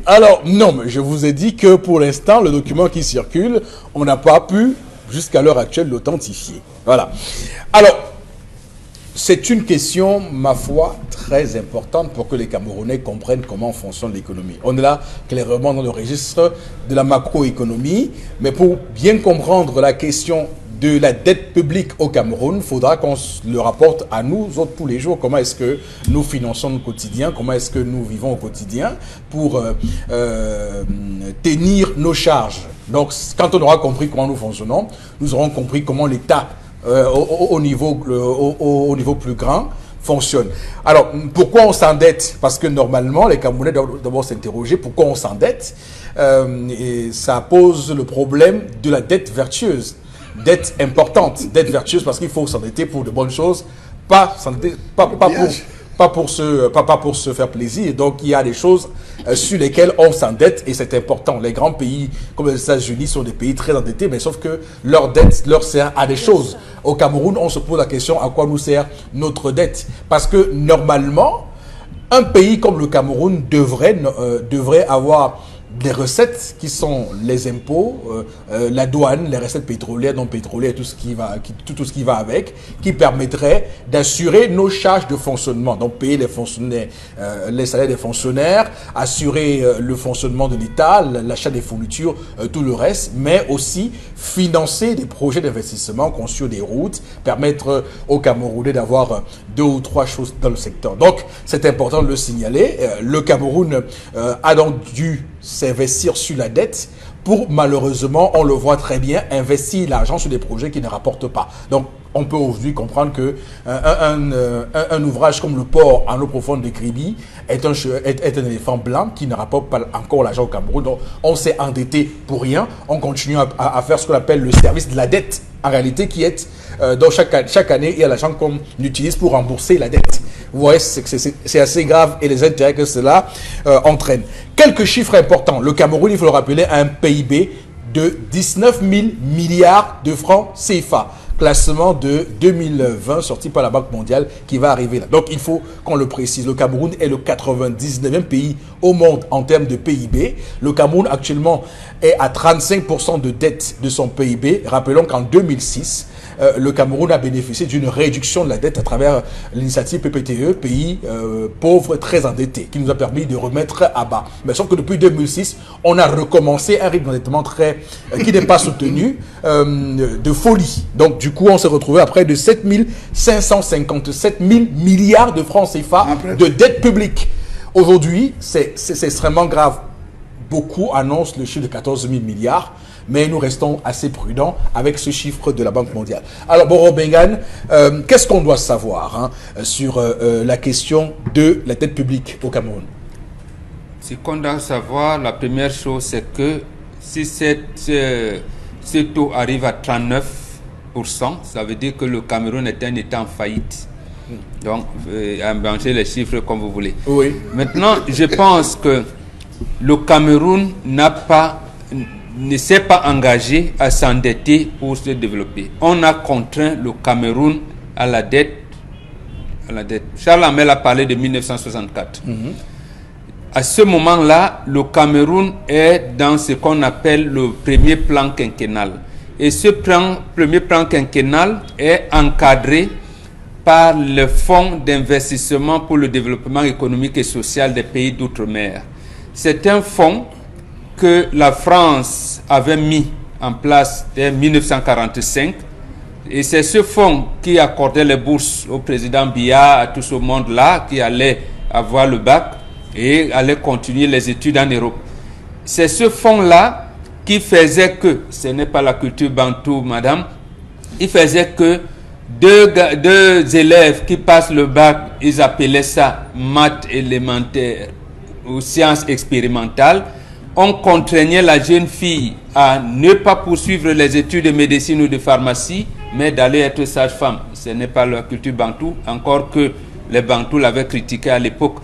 Alors, non, mais je vous ai dit que pour l'instant, le document qui circule, on n'a pas pu, jusqu'à l'heure actuelle, l'authentifier. Voilà. Alors, c'est une question, ma foi, très importante pour que les Camerounais comprennent comment fonctionne l'économie. On est là clairement dans le registre de la macroéconomie, mais pour bien comprendre la question de la dette publique au Cameroun, il faudra qu'on le rapporte à nous autres tous les jours. Comment est-ce que nous finançons notre quotidien, comment est-ce que nous vivons au quotidien pour tenir nos charges. Donc, quand on aura compris comment nous fonctionnons, nous aurons compris comment l'État, au niveau plus grand, fonctionne. Alors, pourquoi on s'endette? Parce que normalement, les Camerounais doivent d'abord s'interroger pourquoi on s'endette. Et ça pose le problème de la dette vertueuse. Dette importante, dette vertueuse parce qu'il faut s'endetter pour de bonnes choses, pas pour se faire plaisir. Donc il y a des choses sur lesquelles on s'endette et c'est important. Les grands pays comme les États-Unis sont des pays très endettés, mais sauf que leur dette leur sert à des choses. Au Cameroun, on se pose la question à quoi nous sert notre dette? Parce que normalement, un pays comme le Cameroun devrait avoir des recettes qui sont les impôts, la douane, les recettes pétrolières, non pétrolières, tout ce qui va avec, qui permettrait d'assurer nos charges de fonctionnement, donc payer les fonctionnaires, les salaires des fonctionnaires, assurer le fonctionnement de l'État, l'achat des fournitures, tout le reste, mais aussi financer des projets d'investissement, construire des routes, permettre aux Camerounais d'avoir 2 ou 3 choses dans le secteur. Donc, c'est important de le signaler. Le Cameroun a donc dû s'investir sur la dette pour, malheureusement, on le voit très bien, investir l'argent sur des projets qui ne rapportent pas. Donc, on peut aujourd'hui comprendre que un ouvrage comme le port en eau profonde de Kribi est un éléphant blanc qui ne rapporte pas encore l'argent au Cameroun. Donc, on s'est endetté pour rien. On continue à faire ce qu'on appelle le service de la dette, en réalité, qui est donc chaque année, il y a l'argent qu'on utilise pour rembourser la dette. Vous voyez, c'est assez grave et les intérêts que cela entraîne. Quelques chiffres importants. Le Cameroun, il faut le rappeler, a un PIB de 19 000 milliards de francs CFA. Classement de 2020 sorti par la Banque mondiale qui va arriver là. Donc il faut qu'on le précise. Le Cameroun est le 99e pays au monde en termes de PIB. Le Cameroun actuellement est à 35% de dette de son PIB. Rappelons qu'en 2006, le Cameroun a bénéficié d'une réduction de la dette à travers l'initiative PPTE, pays pauvre, très endetté, qui nous a permis de remettre à bas. Mais sauf que depuis 2006, on a recommencé un rythme d'endettement qui n'est pas soutenu, de folie. Donc du coup, on s'est retrouvé à près de 7 557 000 milliards de francs CFA de dette publique. Aujourd'hui, c'est extrêmement grave. Beaucoup annoncent le chiffre de 14 000 milliards. Mais nous restons assez prudents avec ce chiffre de la Banque mondiale. Alors, Boro Bengan, qu'est-ce qu'on doit savoir sur la question de la dette publique au Cameroun? Ce qu'on doit savoir, la première chose, c'est que si ce taux arrive à 39%, ça veut dire que le Cameroun est un État en faillite. Donc, branchez les chiffres comme vous voulez. Oui. Maintenant, je pense que le Cameroun ne s'est pas engagé à s'endetter pour se développer. On a contraint le Cameroun à la dette. Charles Hamel a parlé de 1964. À ce moment-là, le Cameroun est dans ce qu'on appelle le premier plan quinquennal. Et ce premier plan quinquennal est encadré par le Fonds d'investissement pour le développement économique et social des pays d'outre-mer. C'est un fonds que la France avait mis en place dès 1945. Et c'est ce fonds qui accordait les bourses au président Biya, à tout ce monde-là, qui allait avoir le bac et allait continuer les études en Europe. C'est ce fonds-là qui faisait que, ce n'est pas la culture bantou, madame, il faisait que deux élèves qui passent le bac, ils appelaient ça maths élémentaires ou sciences expérimentales. On contraignait la jeune fille à ne pas poursuivre les études de médecine ou de pharmacie, mais d'aller être sage-femme. Ce n'est pas la culture bantou, encore que les bantous l'avaient critiqué à l'époque.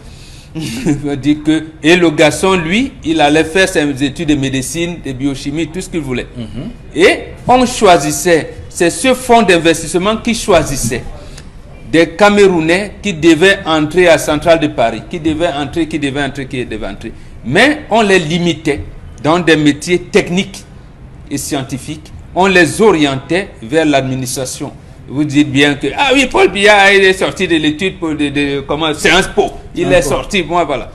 Et le garçon, lui, il allait faire ses études de médecine, de biochimie, tout ce qu'il voulait. Et on choisissait, c'est ce fonds d'investissement qui choisissait des Camerounais qui devaient entrer à Centrale de Paris, qui devaient entrer. Mais on les limitait dans des métiers techniques et scientifiques. On les orientait vers l'administration. Vous dites bien que, ah oui, Paul Biya, il est sorti de l'étude comment Sciences Po. Il est sorti, moi voilà.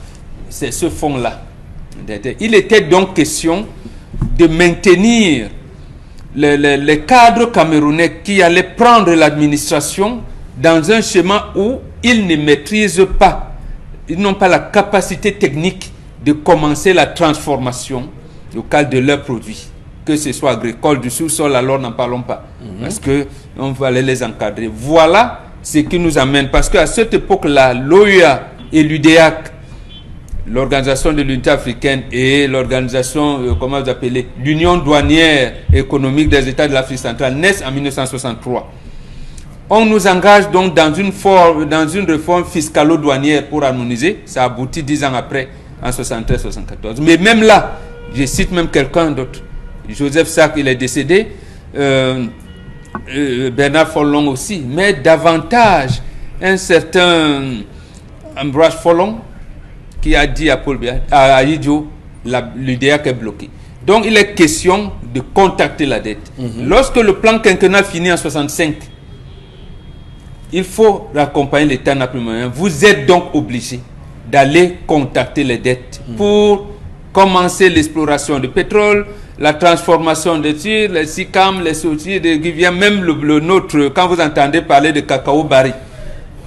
C'est ce fonds-là. Il était donc question de maintenir les cadres camerounais qui allaient prendre l'administration dans un chemin où ils ne maîtrisent pas, ils n'ont pas la capacité technique de commencer la transformation locale de leurs produits, que ce soit agricole, du sous-sol, alors n'en parlons pas, parce qu'on va aller les encadrer. Voilà ce qui nous amène, parce qu'à cette époque-là, l'OUA et l'UDEAC, l'Organisation de l'Unité africaine et l'organisation, comment vous appelez, l'Union douanière économique des États de l'Afrique centrale, naissent en 1963. On nous engage donc dans une réforme fiscalo-douanière pour harmoniser. Ça aboutit 10 ans après, en 73-74. Mais même là, je cite même quelqu'un d'autre. Joseph Sack, il est décédé. Bernard Follon aussi. Mais davantage, un certain Ambroise Follon qui a dit à Paul Biya, à Idjo, l'UDEAC est bloqué. Donc il est question de contacter la dette. Lorsque le plan quinquennal finit en 65, il faut raccompagner l'État n'a plus moyen. Vous êtes donc obligé d'aller contacter les dettes pour commencer l'exploration du pétrole, la transformation des tirs, les SICAM, les sorties de Givien, même le nôtre, quand vous entendez parler de cacao barri,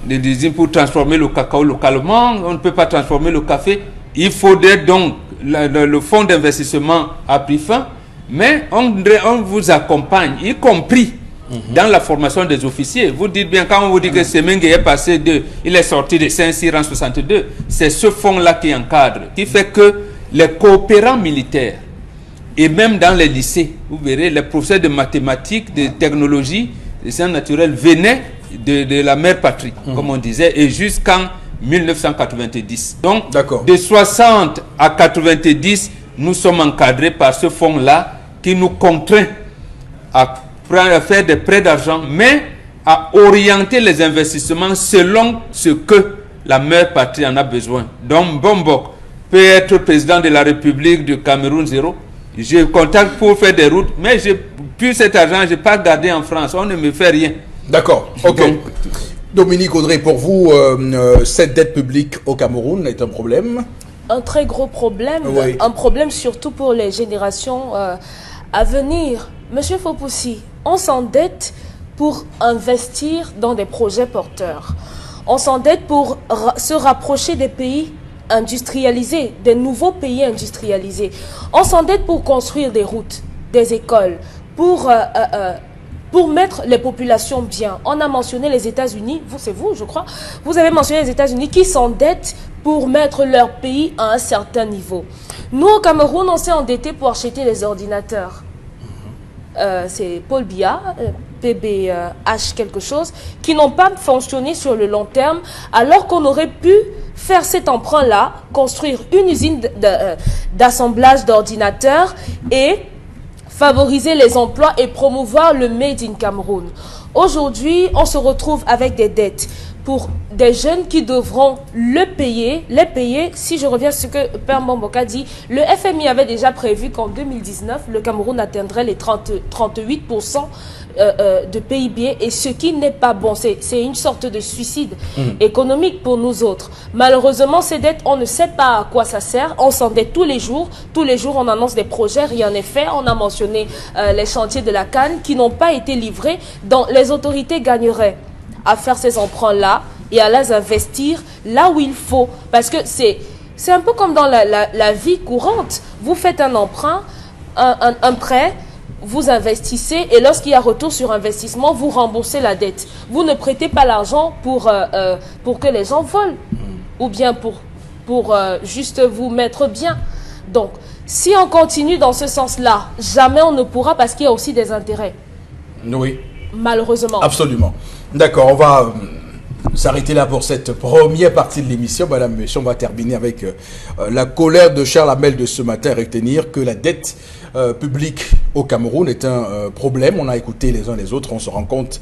des usines pour transformer le cacao localement, on ne peut pas transformer le café. Il faudrait donc, le fonds d'investissement a pris fin, mais on vous accompagne, y compris dans la formation des officiers. Vous dites bien, quand on vous dit que Semengue est passé il est sorti de Saint-Cyr en 62, c'est ce fonds-là qui encadre, qui fait que les coopérants militaires, et même dans les lycées, vous verrez, les professeurs de mathématiques, de technologie, de sciences naturelles venaient de la mère patrie, comme on disait, et jusqu'en 1990. Donc, de 60 à 90, nous sommes encadrés par ce fonds-là qui nous contraint à faire des prêts d'argent, mais à orienter les investissements selon ce que la mère patrie en a besoin. Donc, Bombok peut être président de la République du Cameroun 0. Je contacte pour faire des routes, mais plus cet argent, je n'ai pas gardé en France. On ne me fait rien. D'accord, ok. Donc, Dominique Audrey, pour vous, cette dette publique au Cameroun est un problème? Un très gros problème, oui. Un problème surtout pour les générations à venir. Monsieur Fopoussi, on s'endette pour investir dans des projets porteurs. On s'endette pour se rapprocher des pays industrialisés, des nouveaux pays industrialisés. On s'endette pour construire des routes, des écoles, pour mettre les populations bien. On a mentionné les États-Unis, c'est vous, je crois. Vous avez mentionné les États-Unis qui s'endettent pour mettre leur pays à un certain niveau. Nous, au Cameroun, on s'est endetté pour acheter les ordinateurs. C'est Paul Biya, PBH quelque chose, qui n'ont pas fonctionné sur le long terme, alors qu'on aurait pu faire cet emprunt-là, construire une usine d'assemblage d'ordinateurs et favoriser les emplois et promouvoir le Made in Cameroun. Aujourd'hui, on se retrouve avec des dettes. pour des jeunes qui devront les payer. Si je reviens à ce que Père Momboka dit, le FMI avait déjà prévu qu'en 2019, le Cameroun atteindrait les 38% de PIB, et ce qui n'est pas bon. C'est une sorte de suicide économique pour nous autres. Malheureusement, ces dettes, on ne sait pas à quoi ça sert. On s'endette tous les jours. Tous les jours, on annonce des projets, rien n'est fait. On a mentionné les chantiers de la canne qui n'ont pas été livrés. Donc, les autorités gagneraient à faire ces emprunts-là et à les investir là où il faut. Parce que c'est un peu comme dans la vie courante. Vous faites un emprunt, un prêt, vous investissez, et lorsqu'il y a retour sur investissement, vous remboursez la dette. Vous ne prêtez pas l'argent pour que les gens volent, ou bien pour juste vous mettre bien. Donc, si on continue dans ce sens-là, jamais on ne pourra, parce qu'il y a aussi des intérêts. Oui. Malheureusement. Absolument. D'accord, on va s'arrêter là pour cette première partie de l'émission. Madame, Monsieur, on va terminer avec la colère de Charles Hamel de ce matin. Retenir que la dette publique au Cameroun est un problème. On a écouté les uns les autres. On se rend compte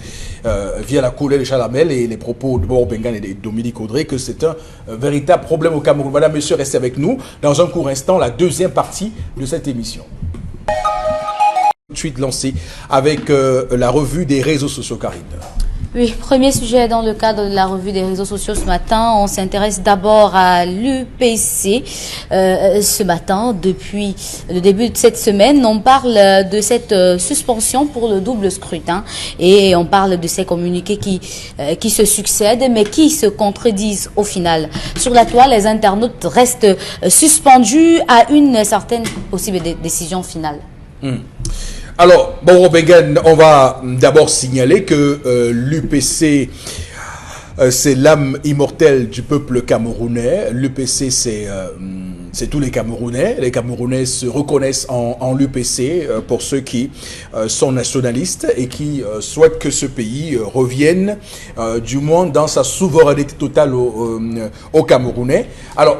via la colère de Charles Hamel et les propos de Boro Bengan et de Dominique Audrey que c'est un véritable problème au Cameroun. Madame, Monsieur, restez avec nous. Dans un court instant, la deuxième partie de cette émission. Tout de suite lancé avec la revue des réseaux sociaux, Karine. Oui, premier sujet dans le cadre de la revue des réseaux sociaux ce matin. On s'intéresse d'abord à l'UPC. Ce matin, depuis le début de cette semaine, on parle de cette suspension pour le double scrutin et on parle de ces communiqués qui se succèdent mais qui se contredisent au final. Sur la toile, les internautes restent suspendus à une certaine possible décision finale. Alors, bon, Bengan, on va d'abord signaler que l'UPC, c'est l'âme immortelle du peuple camerounais. L'UPC, c'est tous les Camerounais. Les Camerounais se reconnaissent en l'UPC pour ceux qui sont nationalistes et qui souhaitent que ce pays revienne, du moins dans sa souveraineté totale aux Camerounais. Alors,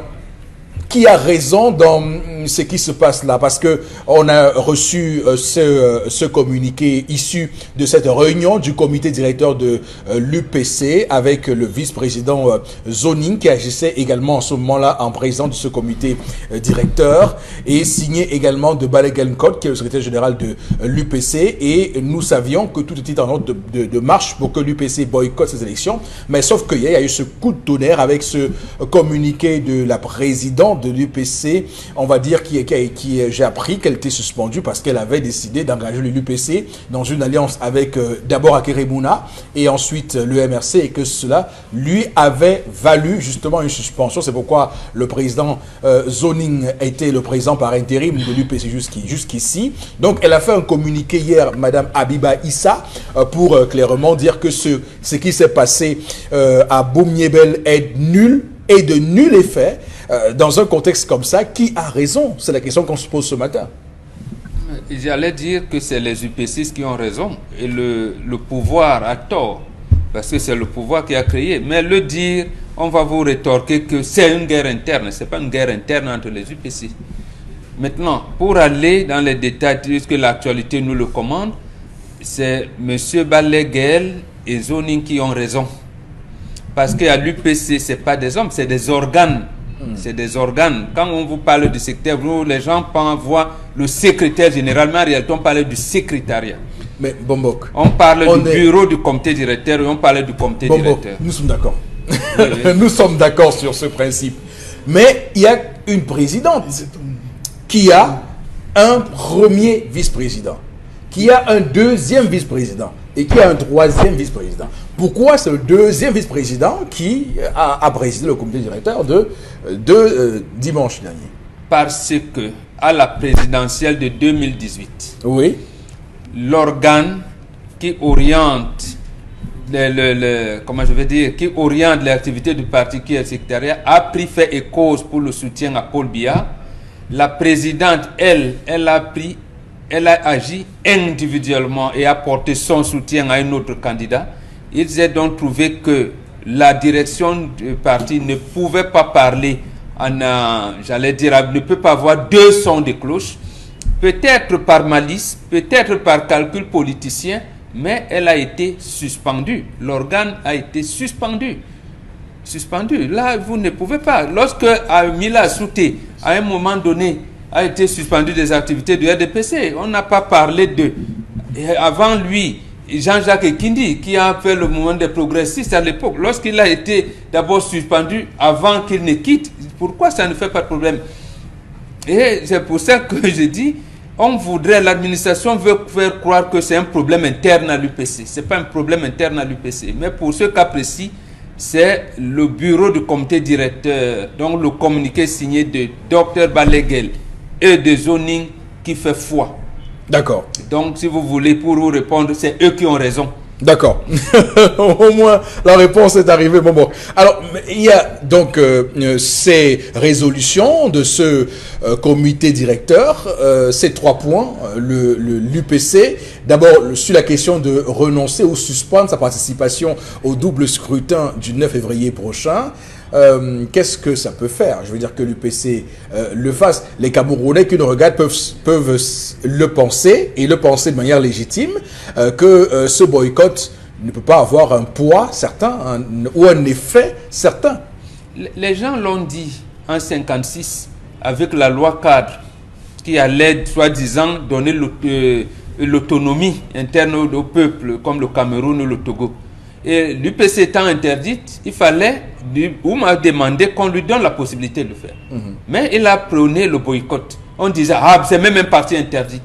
qui a raison dans ce qui se passe là? Parce que on a reçu ce communiqué issu de cette réunion du comité directeur de l'UPC avec le vice-président Zoning qui agissait également en ce moment-là en présence de ce comité directeur et signé également de Balegelnkot qui est le secrétaire général de l'UPC, et nous savions que tout était en ordre de marche pour que l'UPC boycotte ces élections, mais sauf qu'il y a eu ce coup de tonnerre avec ce communiqué de la présidente de l'UPC, on va dire, j'ai appris qu'elle était suspendue parce qu'elle avait décidé d'engager l'UPC dans une alliance avec d'abord Akerebuna et ensuite le MRC, et que cela lui avait valu justement une suspension. C'est pourquoi le président Zoning était le président par intérim de l'UPC jusqu'ici. Donc elle a fait un communiqué hier, Madame Abiba Issa, pour clairement dire que ce qui s'est passé à Boumniebel est nul et de nul effet. Dans un contexte comme ça, qui a raison? C'est la question qu'on se pose ce matin. J'allais dire que c'est les UPCistes qui ont raison et le pouvoir a tort, parce que c'est le pouvoir qui a créé. Mais le dire, on va vous rétorquer que c'est une guerre interne. Ce n'est pas une guerre interne entre les UPC. Maintenant, pour aller dans les détails, puisque l'actualité nous le commande, c'est M. Baleguel et Zoning qui ont raison. Parce qu'à l'UPC, ce n'est pas des hommes, c'est des organes. C'est des organes. Quand on vous parle du secrétaire, les gens voient le secrétaire général, mais en réalité, on parle du secrétariat. Mais Bombok, on parle du bureau du comité directeur et on parle du comité directeur. Nous sommes d'accord. Oui. Nous sommes d'accord sur ce principe. Mais il y a une présidente qui a un premier vice-président, qui a un deuxième vice-président et qui a un troisième vice-président. Pourquoi c'est le deuxième vice-président qui a présidé le comité directeur de dimanche dernier? Parce que à la présidentielle de 2018, oui, l'organe qui oriente qui oriente l'activité du parti qui est le secrétariat a pris fait et cause pour le soutien à Paul Biya. La présidente, elle a agi individuellement et a porté son soutien à un autre candidat. Ils ont donc trouvé que la direction du parti ne pouvait pas parler ne peut pas avoir deux sons de cloche, peut-être par malice, peut-être par calcul politicien, mais elle a été suspendue. L'organe a été suspendu. Là, vous ne pouvez pas. Lorsque Mila Souté, à un moment donné, a été suspendu des activités du RDPC, on n'a pas parlé d'eux. Et avant lui, Jean-Jacques Ekindi, qui a fait le mouvement des progressistes à l'époque, lorsqu'il a été d'abord suspendu avant qu'il ne quitte, pourquoi ça ne fait pas de problème? Et c'est pour ça que je dis, l'administration veut faire croire que c'est un problème interne à l'UPC. Ce n'est pas un problème interne à l'UPC. Mais pour ce cas précis, c'est le bureau du comité directeur, donc le communiqué signé de Dr Baleguel et de Zoning qui fait foi. D'accord. Donc, si vous voulez, pour vous répondre, c'est eux qui ont raison. D'accord. Au moins, la réponse est arrivée. Bon. Alors, il y a donc ces résolutions de ce comité directeur, ces 3 points, l'UPC. D'abord, sur la question de renoncer ou suspendre sa participation au double scrutin du 9 février prochain. Qu'est-ce que ça peut faire? Je veux dire que l'UPC le fasse. Les Camerounais qui nous regardent peuvent le penser, et le penser de manière légitime, que ce boycott ne peut pas avoir un poids certain ou un effet certain. Les gens l'ont dit en 1956 avec la loi cadre qui allait, soi-disant, donner l'autonomie interne au peuple comme le Cameroun ou le Togo. Et l'UPC étant interdite, il fallait, on m'a demandé qu'on lui donne la possibilité de le faire. Mais il a prôné le boycott. On disait, c'est même un parti interdit.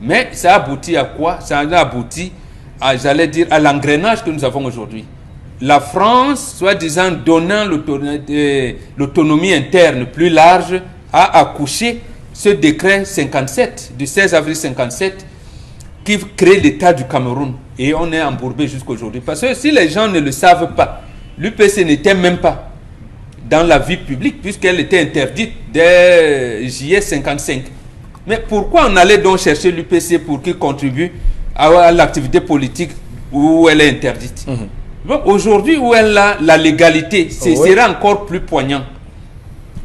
Mais ça aboutit à quoi? Ça a abouti à, j'allais dire, à l'engrenage que nous avons aujourd'hui. La France, soi-disant donnant l'autonomie interne plus large, a accouché ce décret 57, du 16 avril 57, qui crée l'État du Cameroun. Et on est embourbé jusqu'aujourd'hui. Parce que si les gens ne le savent pas, l'UPC n'était même pas dans la vie publique, puisqu'elle était interdite dès juillet 55. Mais pourquoi on allait donc chercher l'UPC pour qu'il contribue à l'activité politique où elle est interdite? Bon, aujourd'hui où elle a la légalité, ce sera encore plus poignant.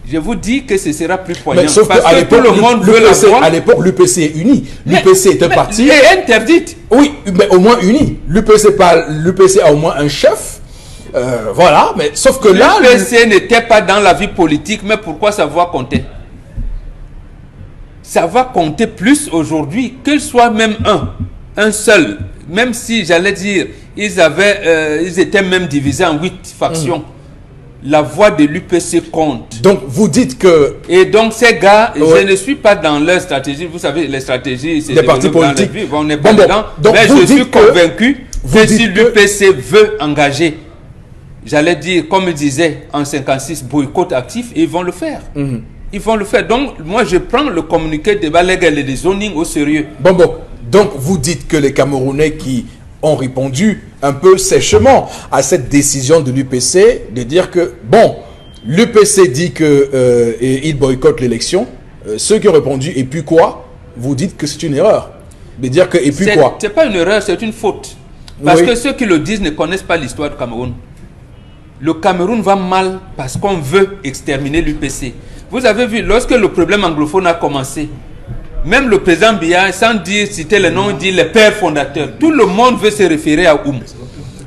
Je vous dis que ce sera plus poignant. Mais sauf parce que tout le monde veut la voir. À l'époque, l'UPC est uni. L'UPC est un parti. Elle est interdite. Oui, mais au moins uni. L'UPC a au moins un chef. Voilà, mais sauf que là... L'UPC n'était pas dans la vie politique, mais pourquoi ça va compter? Ça va compter plus aujourd'hui, qu'il soit même un seul. Même si, j'allais dire, ils étaient même divisés en 8 factions. La voix de l'UPC compte. Donc, vous dites que... Et donc, ces gars, je ne suis pas dans leur stratégie. Vous savez, les stratégies, c'est des partis politiques. On n'est pas dedans. Donc, mais je suis convaincu que si l'UPC veut engager, j'allais dire, comme il disait en 56, boycott actif, ils vont le faire. Ils vont le faire. Donc, moi, je prends le communiqué de Baleguel et de Zoning au sérieux. Donc, vous dites que les Camerounais qui ont répondu un peu sèchement à cette décision de l'UPC de dire que, bon, l'UPC dit qu'il boycotte l'élection. Ceux qui ont répondu, et puis quoi? Vous dites que c'est une erreur. De dire que, et puis quoi? C'est pas une erreur, c'est une faute. Parce que ceux qui le disent ne connaissent pas l'histoire du Cameroun. Le Cameroun va mal parce qu'on veut exterminer l'UPC. Vous avez vu, lorsque le problème anglophone a commencé, même le président Biya, sans citer le nom, dit les pères fondateurs. Tout le monde veut se référer à Oum.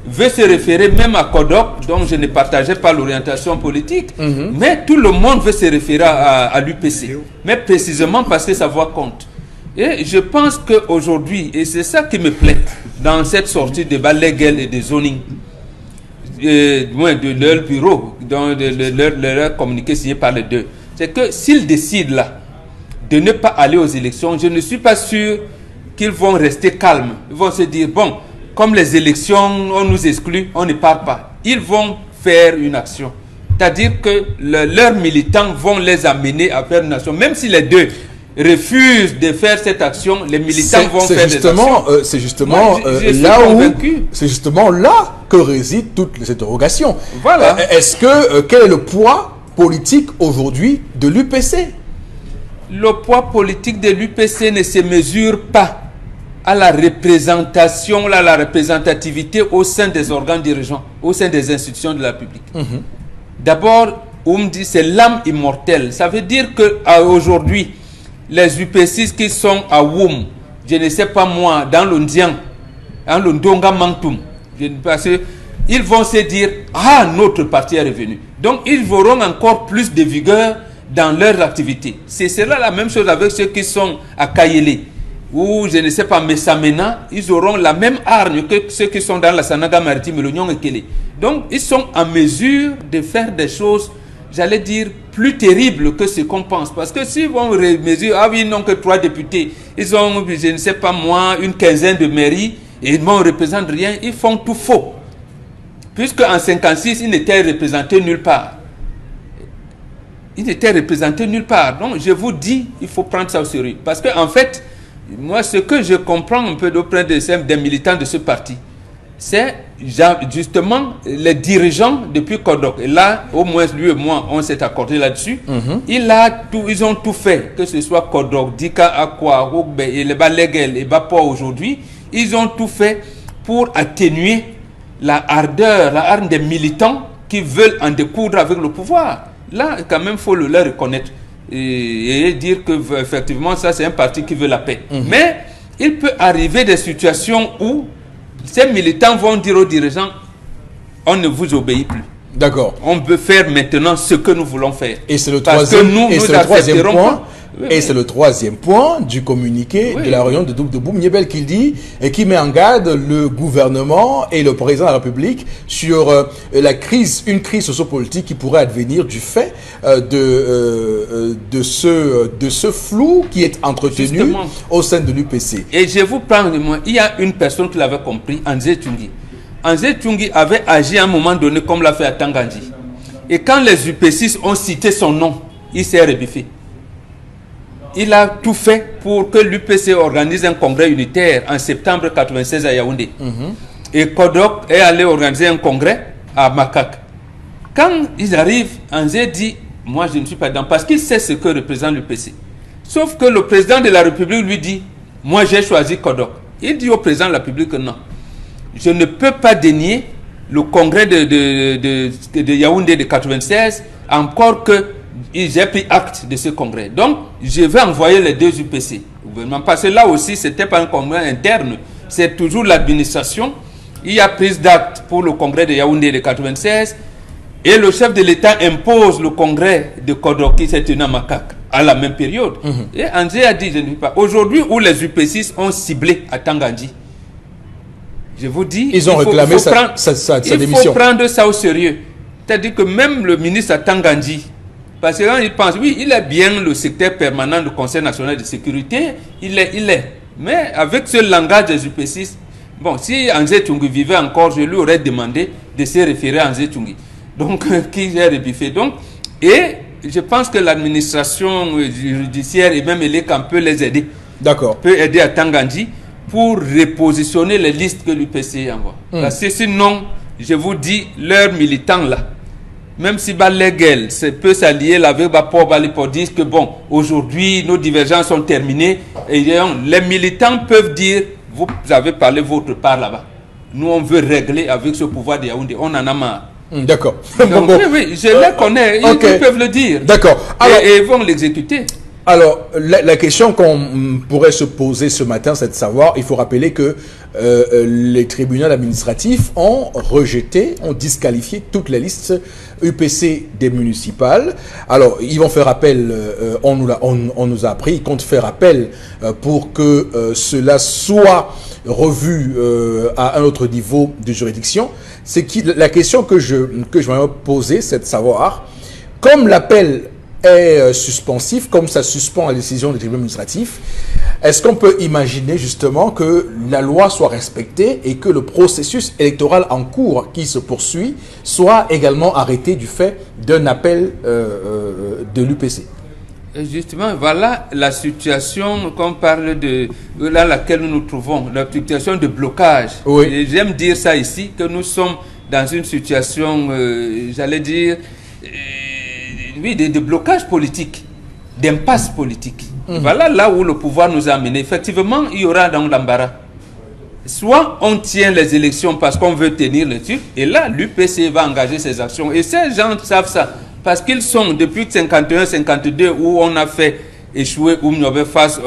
Veut se référer même à Kodok, dont je ne partageais pas l'orientation politique. Mais tout le monde veut se référer à l'UPC. Mais précisément parce que sa voix compte. Et je pense qu'aujourd'hui, et c'est ça qui me plaît, dans cette sortie de Baleguel et de Zoning, de leur bureau, de leur communiqué signé par les deux, c'est que s'ils décident là, de ne pas aller aux élections, je ne suis pas sûr qu'ils vont rester calmes. Ils vont se dire, bon, comme les élections, on nous exclut, on ne part pas. Ils vont faire une action. C'est-à-dire que leurs militants vont les amener à faire une action. Même si les deux refusent de faire cette action, les militants vont faire des actions. C'est justement là que résident toutes les interrogations. Voilà. Quel est le poids politique aujourd'hui de l'UPC? Le poids politique de l'UPC ne se mesure pas à la représentation, à la représentativité au sein des organes dirigeants, au sein des institutions de la République. D'abord, on me dit c'est l'âme immortelle. Ça veut dire qu'aujourd'hui, les UPC qui sont à Woum, je ne sais pas moi, dans l'Ondian, en le Ndonga Mantum. Parce qu'ils vont se dire, ah, notre parti est revenu. Donc, ils auront encore plus de vigueur dans leur activité. C'est cela la même chose avec ceux qui sont à Kayele, ou je ne sais pas, Messamena, ils auront la même hargne que ceux qui sont dans la Sanaga maritime, l'Union et Kélé. Donc, ils sont en mesure de faire des choses, j'allais dire, plus terribles que ce qu'on pense. Parce que s'ils vont mesurer, ah oui, ils n'ont que 3 députés, ils ont, je ne sais pas moi, une quinzaine de mairies, et ils ne représentent rien, ils font tout faux. Puisque en 56, ils n'étaient représentés nulle part. Ils n'étaient représentés nulle part. Donc, je vous dis, il faut prendre ça au sérieux. Parce qu'en fait, moi, ce que je comprends un peu auprès des militants de ce parti, c'est justement les dirigeants depuis Kodok. Et là, au moins lui et moi, on s'est accordé là-dessus. Ils ont tout fait, que ce soit Kodok, Dika, Akwa, Rogbe, et les Balegel, et Bapo aujourd'hui, ils ont tout fait pour atténuer la ardeur, la hargne des militants qui veulent en découdre avec le pouvoir. Là, quand même, il faut le leur reconnaître et dire que effectivement, ça, c'est un parti qui veut la paix. Mais il peut arriver des situations où ces militants vont dire aux dirigeants, on ne vous obéit plus. D'accord. On peut faire maintenant ce que nous voulons faire. Et c'est le troisième point. Et c'est le troisième point du communiqué de la réunion de Boum-Niebel qui dit et qui met en garde le gouvernement et le président de la République sur une crise sociopolitique qui pourrait advenir du fait de ce flou qui est entretenu justement au sein de l'UPC. Et je vous prends de moi, il y a une personne qui l'avait compris, Anzé Tchungi. Anzé Tchungi avait agi à un moment donné comme l'a fait à Tangandji. Et quand les UPCistes ont cité son nom, il s'est rebiffé. Il a tout fait pour que l'UPC organise un congrès unitaire en septembre 1996 à Yaoundé. Et Kodok est allé organiser un congrès à Makak. Quand ils arrivent, Anzé dit, moi je ne suis pas dedans, parce qu'il sait ce que représente l'UPC. Sauf que le président de la République lui dit, moi j'ai choisi Kodok. Il dit au président de la République que non, je ne peux pas dénier le congrès de Yaoundé de 1996, encore que j'ai pris acte de ce congrès. Donc, je vais envoyer les deux UPC au gouvernement. Parce que là aussi, ce n'était pas un congrès interne. C'est toujours l'administration. Il y a prise d'acte pour le congrès de Yaoundé de 1996. Et le chef de l'État impose le congrès de Kodok qui s'est tenu à Makak à la même période. Et Anzé a dit, je ne sais pas. Aujourd'hui, où les UPC ont ciblé à Tangandji, je vous dis, ils ont réclamé sa démission. Il faut prendre ça au sérieux. C'est-à-dire que même le ministre à Tangandji, parce que quand il pense, oui, il est bien le secrétaire permanent du Conseil national de sécurité, il est. Mais avec ce langage des UPC, bon, si Anzé Tchungi vivait encore, je lui aurais demandé de se référer à Anzé Tchungi. Donc, qui est rebiffé. Donc, et je pense que l'administration judiciaire et même l'ECAM peut les aider. D'accord. Peut aider à Tangandji pour repositionner les listes que l'UPC envoie. Parce que sinon, je vous dis, leurs militants là, même si Balegel peut s'allier avec Bapo Bali pour dire que bon, aujourd'hui nos divergences sont terminées et les militants peuvent dire, vous avez parlé votre part là-bas. Nous on veut régler avec ce pouvoir de Yaoundé, on en a marre. D'accord. Donc, oui, je les connais, ils peuvent le dire. D'accord. Et ils vont l'exécuter. Alors, la question qu'on pourrait se poser ce matin, c'est de savoir, il faut rappeler que les tribunaux administratifs ont rejeté, ont disqualifié toutes les listes UPC des municipales. Alors, ils vont faire appel, on nous a appris, ils comptent faire appel pour que cela soit revu à un autre niveau de juridiction. La question que je vais poser, c'est de savoir, comme l'appel est suspensif, comme ça suspend la décision du tribunal administratif, est-ce qu'on peut imaginer justement que la loi soit respectée et que le processus électoral en cours qui se poursuit soit également arrêté du fait d'un appel de l'UPC? Justement, voilà la situation qu'on parle de là laquelle nous nous trouvons, la situation de blocage. Oui. J'aime dire ça ici, que nous sommes dans une situation, j'allais dire, oui, de blocage politique, d'impasse politique. Voilà là où le pouvoir nous a amenés. Effectivement, il y aura donc l'embarras. Soit on tient les élections parce qu'on veut tenir le truc, et là, l'UPC va engager ses actions. Et ces gens savent ça, parce qu'ils sont depuis 51-52, où on a fait échouer Oumniobé face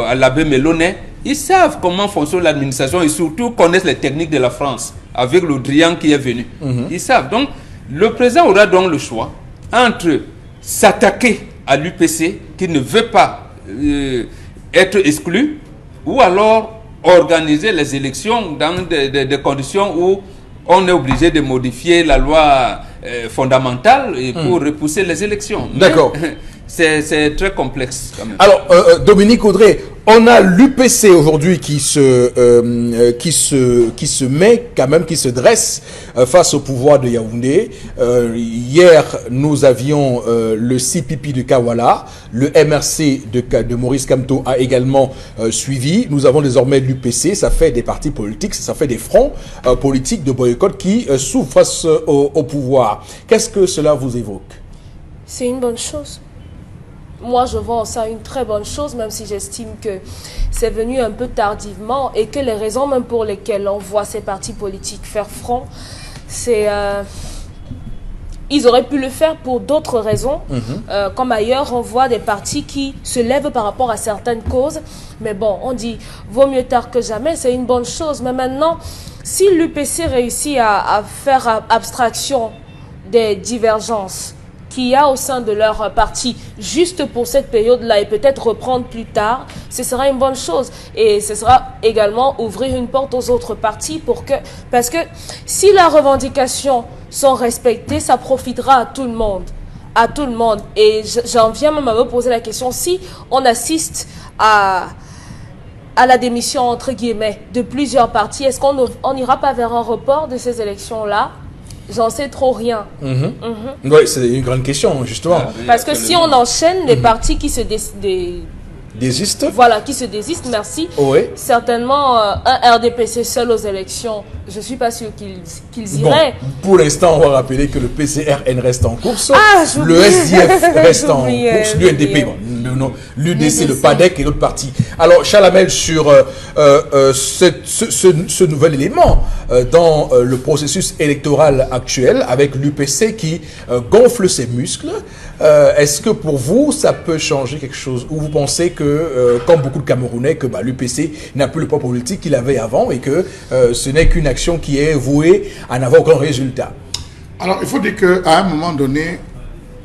à l'abbé Mélonais, Ils savent comment fonctionne l'administration et surtout connaissent les techniques de la France avec le Drian qui est venu. Ils savent. Donc, le président aura donc le choix entre s'attaquer à l'UPC qui ne veut pas être exclu ou alors organiser les élections dans des conditions où on est obligé de modifier la loi fondamentale et pour repousser les élections. D'accord. C'est très complexe quand même. Alors, Dominique Audrey, on a l'UPC aujourd'hui qui se met quand même, qui se dresse face au pouvoir de Yaoundé. Hier, nous avions le CPP de Kawala, le MRC de Maurice Kamto a également suivi. Nous avons désormais l'UPC, ça fait des partis politiques, ça fait des fronts politiques de boycott qui s'ouvrent face au pouvoir. Qu'est-ce que cela vous évoque? C'est une bonne chose. Moi, je vois ça une très bonne chose, même si j'estime que c'est venu un peu tardivement et que les raisons même pour lesquelles on voit ces partis politiques faire front, c'est... ils auraient pu le faire pour d'autres raisons. Comme ailleurs, on voit des partis qui se lèvent par rapport à certaines causes. Mais bon, on dit, vaut mieux tard que jamais, c'est une bonne chose. Mais maintenant, si l'UPC réussit à faire abstraction des divergences qu'il y a au sein de leur parti, juste pour cette période-là, et peut-être reprendre plus tard, ce sera une bonne chose. Et ce sera également ouvrir une porte aux autres partis parce que si leurs revendications sont respectées, ça profitera à tout le monde. À tout le monde. Et j'en viens même à me poser la question, si on assiste à la démission, entre guillemets, de plusieurs partis, est-ce qu'on n'ira pas vers un report de ces élections-là? J'en sais trop rien. Oui, c'est une grande question, justement. Parce que si on enchaîne les partis qui se Désistent? Voilà, qui se désistent, merci. Oui. Certainement, un RDPC seul aux élections, je ne suis pas sûr qu'ils iraient. Bon, pour l'instant, on va rappeler que le PCRN reste en course. Ah, le SDF reste en course. L'UNDP, l'UDC, le PADEC et l'autre parti. Alors, Chalamel, sur ce nouvel élément dans le processus électoral actuel, avec l'UPC qui gonfle ses muscles, est-ce que pour vous, ça peut changer quelque chose? Ou vous pensez que, comme beaucoup de Camerounais, que l'UPC n'a plus le poids politique qu'il avait avant et que ce n'est qu'une action qui est vouée à n'avoir aucun résultat? Alors, il faut dire qu'à un moment donné,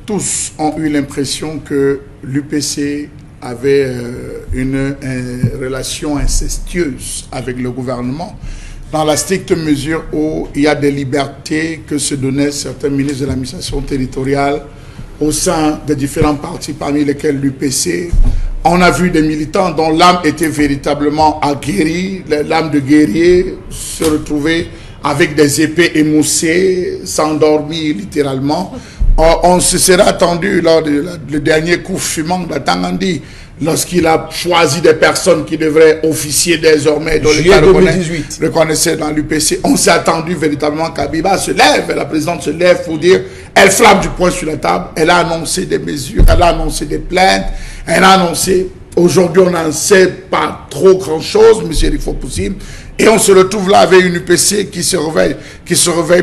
tous ont eu l'impression que l'UPC avait une relation incestueuse avec le gouvernement, dans la stricte mesure où il y a des libertés que se donnaient certains ministres de l'administration territoriale au sein des différents partis, parmi lesquels l'UPC. On a vu des militants dont l'âme était véritablement aguerrie, l'âme de guerrier, se retrouver avec des épées émoussées, s'endormir littéralement. On se serait attendu lors du dernier coup fumant de Tangandi, lorsqu'il a choisi des personnes qui devraient officier désormais dans le reconnaissait dans l'UPC. On s'est attendu véritablement qu'Abiba se lève, la présidente se lève pour dire, elle frappe du poing sur la table, elle a annoncé des mesures, elle a annoncé des plaintes, elle a annoncé, aujourd'hui on n'en sait pas trop grand chose, monsieur il faut possible. Et on se retrouve là avec une UPC qui se réveille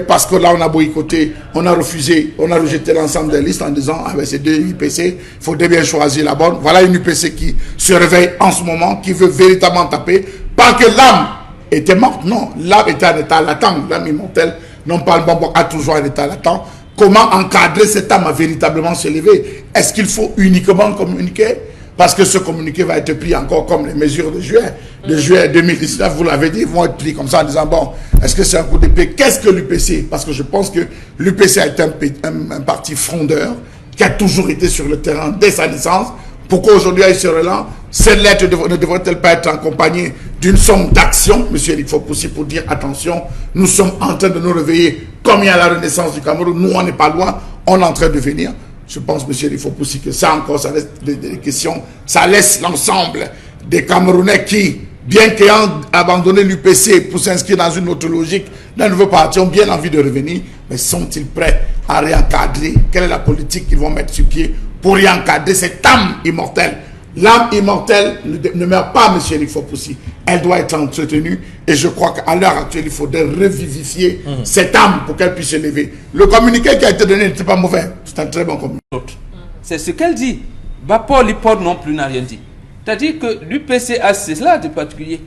parce que là on a boycotté, on a refusé, on a rejeté l'ensemble des listes en disant avec ces deux UPC, il faudrait bien choisir la bonne. Voilà une UPC qui se réveille en ce moment, qui veut véritablement taper, pas que l'âme était morte, non, l'âme était en état latent, l'âme immortelle, non pas le bonbon a toujours un état latent. Comment encadrer cette âme à véritablement se lever? Est-ce qu'il faut uniquement communiquer? Parce que ce communiqué va être pris encore comme les mesures de juillet 2019, vous l'avez dit, vont être pris comme ça en disant, bon, est-ce que c'est un coup d'épée? Qu'est-ce que l'UPC? Parce que je pense que l'UPC a été un parti frondeur qui a toujours été sur le terrain dès sa naissance. Pourquoi aujourd'hui il se relance? Cette lettre ne devrait-elle pas être accompagnée d'une somme d'action, monsieur Eric Fopoussi, pour dire, attention, nous sommes en train de nous réveiller comme il y a la renaissance du Cameroun, nous on n'est pas loin, on est en train de venir. Je pense, monsieur, il faut aussi que ça encore, ça laisse des questions. Ça laisse l'ensemble des Camerounais qui, bien qu'ayant abandonné l'UPC pour s'inscrire dans une autre logique, d'un nouveau parti, ont bien envie de revenir. Mais sont-ils prêts à réencadrer? Quelle est la politique qu'ils vont mettre sur pied pour réencadrer cette âme immortelle? L'âme immortelle ne meurt pas, monsieur Eric Fopoussi. Elle doit être entretenue. Et je crois qu'à l'heure actuelle, il faudrait revivifier cette âme pour qu'elle puisse se lever. Le communiqué qui a été donné n'était pas mauvais. C'est un très bon communiqué. C'est ce qu'elle dit. Bapor Lipod non plus n'a rien dit. C'est-à-dire que l'UPC a cela de particulier,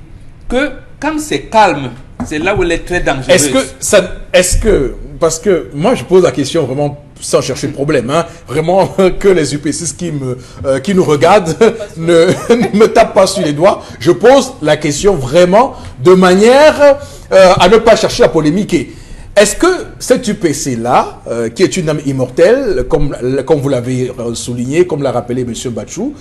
que quand c'est calme, c'est là où elle est très dangereuse. Parce que moi je pose la question vraiment sans chercher de problème, hein, vraiment que les UPCistes qui nous regardent ne me tapent pas sur les doigts. Je pose la question vraiment de manière à ne pas chercher à polémiquer. Est-ce que cette UPC-là, qui est une âme immortelle, comme vous l'avez souligné, comme l'a rappelé M. Bachou,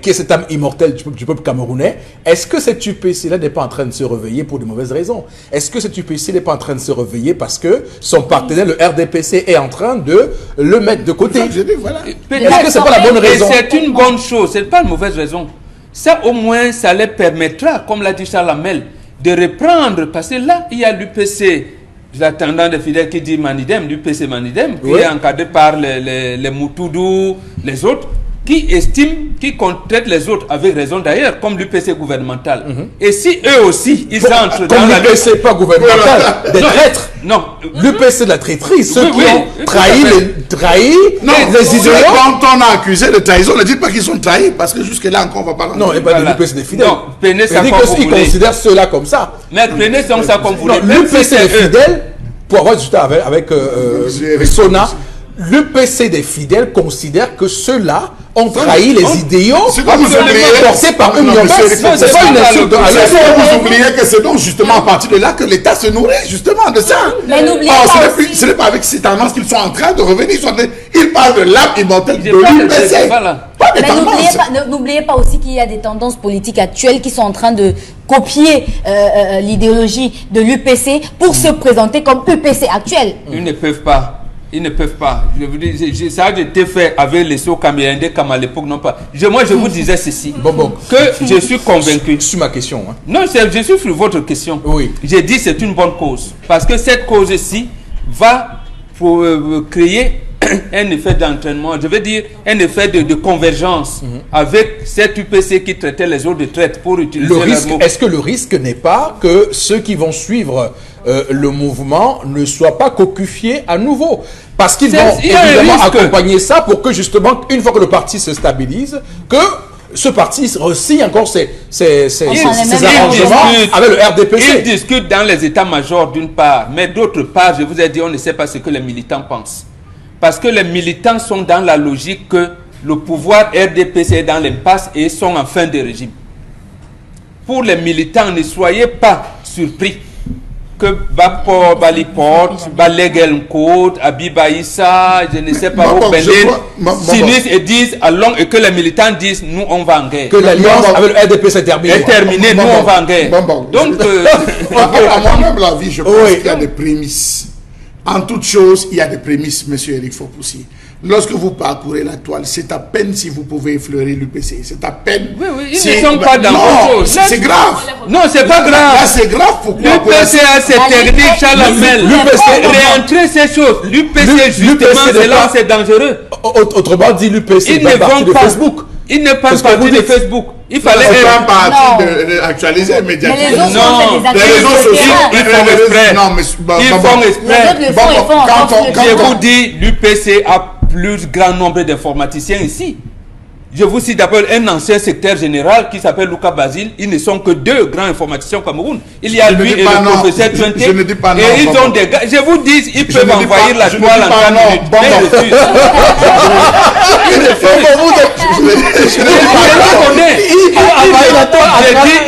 qui est cette âme immortelle du peuple camerounais, est-ce que cette UPC-là n'est pas en train de se réveiller pour de mauvaises raisons? Est-ce que cette UPC n'est pas en train de se réveiller parce que son partenaire, le RDPC, est en train de le mettre de côté? Voilà. Est-ce que c'est pas la bonne raison? C'est une bonne chose, c'est pas une mauvaise raison. Ça, au moins, ça les permettra, comme l'a dit Charles Hamel, de reprendre, parce que là, il y a l'UPC, l'attendant des fidèles qui dit Manidem, l'UPC Manidem, qui est encadré par les Moutoudou, les autres, qui estiment, qui traitent les autres avec raison d'ailleurs, comme l'UPC gouvernemental. Et si eux aussi, ils entrent dans la lutte... l'UPC pas gouvernemental, des traîtres. Non. L'UPC de la traîtrise, ceux qui ont trahi les idéaux. Quand on a accusé de trahison, ne dites pas qu'ils sont trahis, parce que jusque-là encore, on va pas... Non, et pas de l'UPC des fidèles. Non, prenez ça comme vous Ils voulez. considèrent ceux-là comme ça. Mais prenez ça comme vous voulez. L'UPC des fidèles, pour avoir discuté avec Sona, l'UPC des fidèles considère que ceux-là ont trahi les idéaux portés par une c'est pas une insulte. Vous oubliez que c'est donc justement à partir de là que l'État se nourrit justement de ça. Mais n'oubliez pas aussi... Ce n'est pas avec ces tendances qu'ils sont en train de revenir. Ils parlent de l'âme immortelle de l'UPC. Mais n'oubliez pas aussi qu'il y a des tendances politiques actuelles qui sont en train de copier l'idéologie de l'UPC pour se présenter comme UPC actuel. Ils ne peuvent pas. Ils ne peuvent pas. Je vous dis, ça a été fait avec les sauts caméléndés comme à l'époque, non pas. Moi, je vous disais ceci. Que je suis convaincu. C'est ma question. Hein. Non, je suis sur votre question. Oui. J'ai dit c'est une bonne cause. Parce que cette cause-ci va créer un effet d'entraînement, je veux dire un effet de convergence avec cette UPC qui traitait les autres de traite pour utiliser le risque. Est-ce que le risque n'est pas que ceux qui vont suivre le mouvement ne soient pas cocufiés à nouveau? Parce qu'ils vont évidemment accompagner ça pour que justement, une fois que le parti se stabilise, que ce parti re-signe encore ses arrangements avec le RDPC. Ils discutent dans les états-majors d'une part, mais d'autre part, je vous ai dit, on ne sait pas ce que les militants pensent. Parce que les militants sont dans la logique que le pouvoir RDPC est dans l'impasse et sont en fin de régime. Pour les militants, ne soyez pas surpris que Bapor, Baliport, Balegel Code, Abiba Issa, je ne sais pas où, s'unissent et disent, allons, et que les militants disent, nous on va en guerre. Que l'alliance avec le RDPC est terminée. Est terminée, nous on va en guerre. Donc, à moi-même la vie, je pense qu'il y a des prémices. En toute chose, il y a des prémices, monsieur Eric Fopoussi. Lorsque vous parcourez la toile, c'est à peine si vous pouvez effleurer l'UPC. C'est à peine. Oui, ils ne sont pas dans vos choses. C'est grave. Non, c'est pas grave. Là, c'est grave. Pourquoi? L'UPC a cette technique, Charles Hamel. Réentrer ces choses. L'UPC, justement, c'est là où c'est dangereux. Autrement dit, l'UPC n'est pas partie de Facebook. Il n'est pas partie de Facebook. Il fallait être partie d'actualiser médiatiquement. Non, les réseaux sociaux, ils font exprès. Ils font exprès. Je vous dis, l'UPC a plus grand nombre d'informaticiens ici. Je vous cite d'abord un ancien secrétaire général qui s'appelle Lucas Basile. Ils ne sont que deux grands informaticiens au Cameroun. Il y a lui et le professeur Twente. Et ils ont des gars. Je vous dis, ils peuvent envahir la toile en 30 minutes.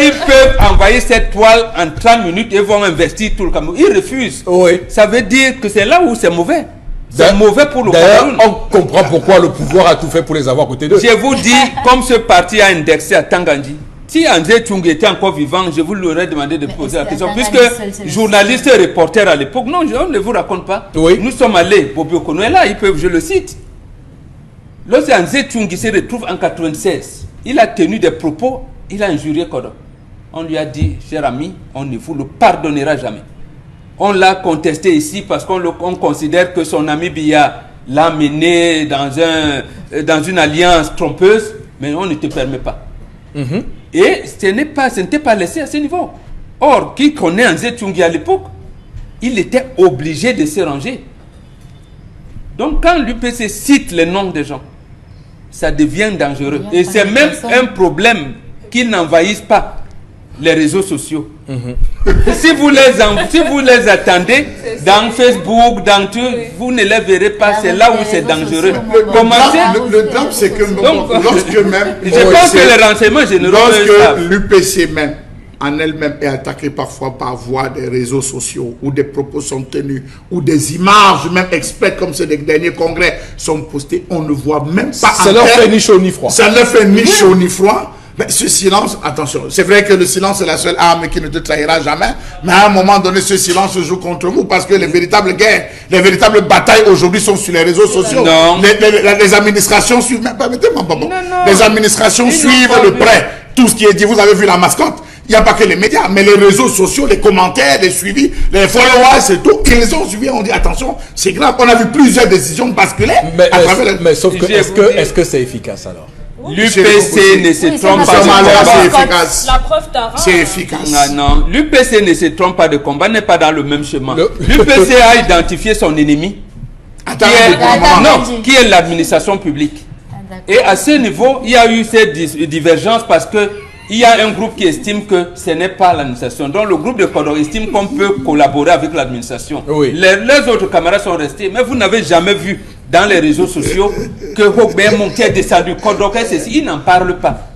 Ils peuvent envahir cette toile en 30 minutes et vont investir tout le Cameroun. Ils refusent. Ça veut dire que c'est là où c'est mauvais. C'est mauvais pour le Cameroun. On comprend pourquoi le pouvoir a tout fait pour les avoir à côté d'eux. Je vous dis, comme ce parti a indexé à Tangandji, si André Tchung était encore vivant, je vous l'aurais demandé de poser la question. Puisque journaliste et reporter à l'époque, non, on ne vous raconte pas. Nous sommes allés, Bobi Okono est là, je le cite. Lorsque André Tchung se retrouve en 96, il a tenu des propos, il a injurié Kodon. On lui a dit, cher ami, on ne vous le pardonnera jamais. On l'a contesté ici parce qu'on considère que son ami Biya l'a mené dans une alliance trompeuse, mais on ne te permet pas. Et ce n'était pas laissé à ce niveau. Or, qui connaît André Tchungi à l'époque, il était obligé de se ranger. Donc, quand l'UPC cite les noms des gens, ça devient dangereux. Et c'est même un problème qu'ils n'envahissent pas les réseaux sociaux. Si vous les attendez dans Facebook, dans tout, vous ne les verrez pas. C'est là où c'est dangereux. Le drame, c'est que lorsque même... Je pense que les renseignements généraux... Lorsque l'UPC même, en elle-même, est attaquée parfois par voie des réseaux sociaux, où des propos sont tenus, où des images, même experts comme ceux des derniers congrès, sont postés, on ne voit même pas... Ça leur fait ni chaud ni froid. Ça leur fait ni chaud ni froid. Mais ce silence, attention, c'est vrai que le silence est la seule arme qui ne te trahira jamais, mais à un moment donné, ce silence se joue contre vous parce que les véritables guerres, les véritables batailles aujourd'hui sont sur les réseaux sociaux. Les administrations suivent, mais permettez-moi, les administrations suivent de près tout ce qui est dit. Vous avez vu la mascotte, il n'y a pas que les médias, mais les réseaux sociaux, les commentaires, les suivis, les followers, c'est tout. Ils ont suivi, on dit attention, c'est grave. On a vu plusieurs décisions basculer. Mais sauf que, est-ce que c'est efficace alors? L'UPC ne se trompe pas de combat. La preuve Tara. C'est efficace. Non, l'UPC ne se trompe pas de combat, n'est pas dans le même chemin. L'UPC a identifié son ennemi, qui est l'administration publique. Et à ce niveau, il y a eu cette divergence parce que il y a un groupe qui estime que ce n'est pas l'administration. Donc le groupe de Kodor estime qu'on peut collaborer avec l'administration. Oui. Les autres camarades sont restés. Mais vous n'avez jamais vu dans les réseaux sociaux que Hogben Monti est descendu. Kodor, ils n'en parlent pas.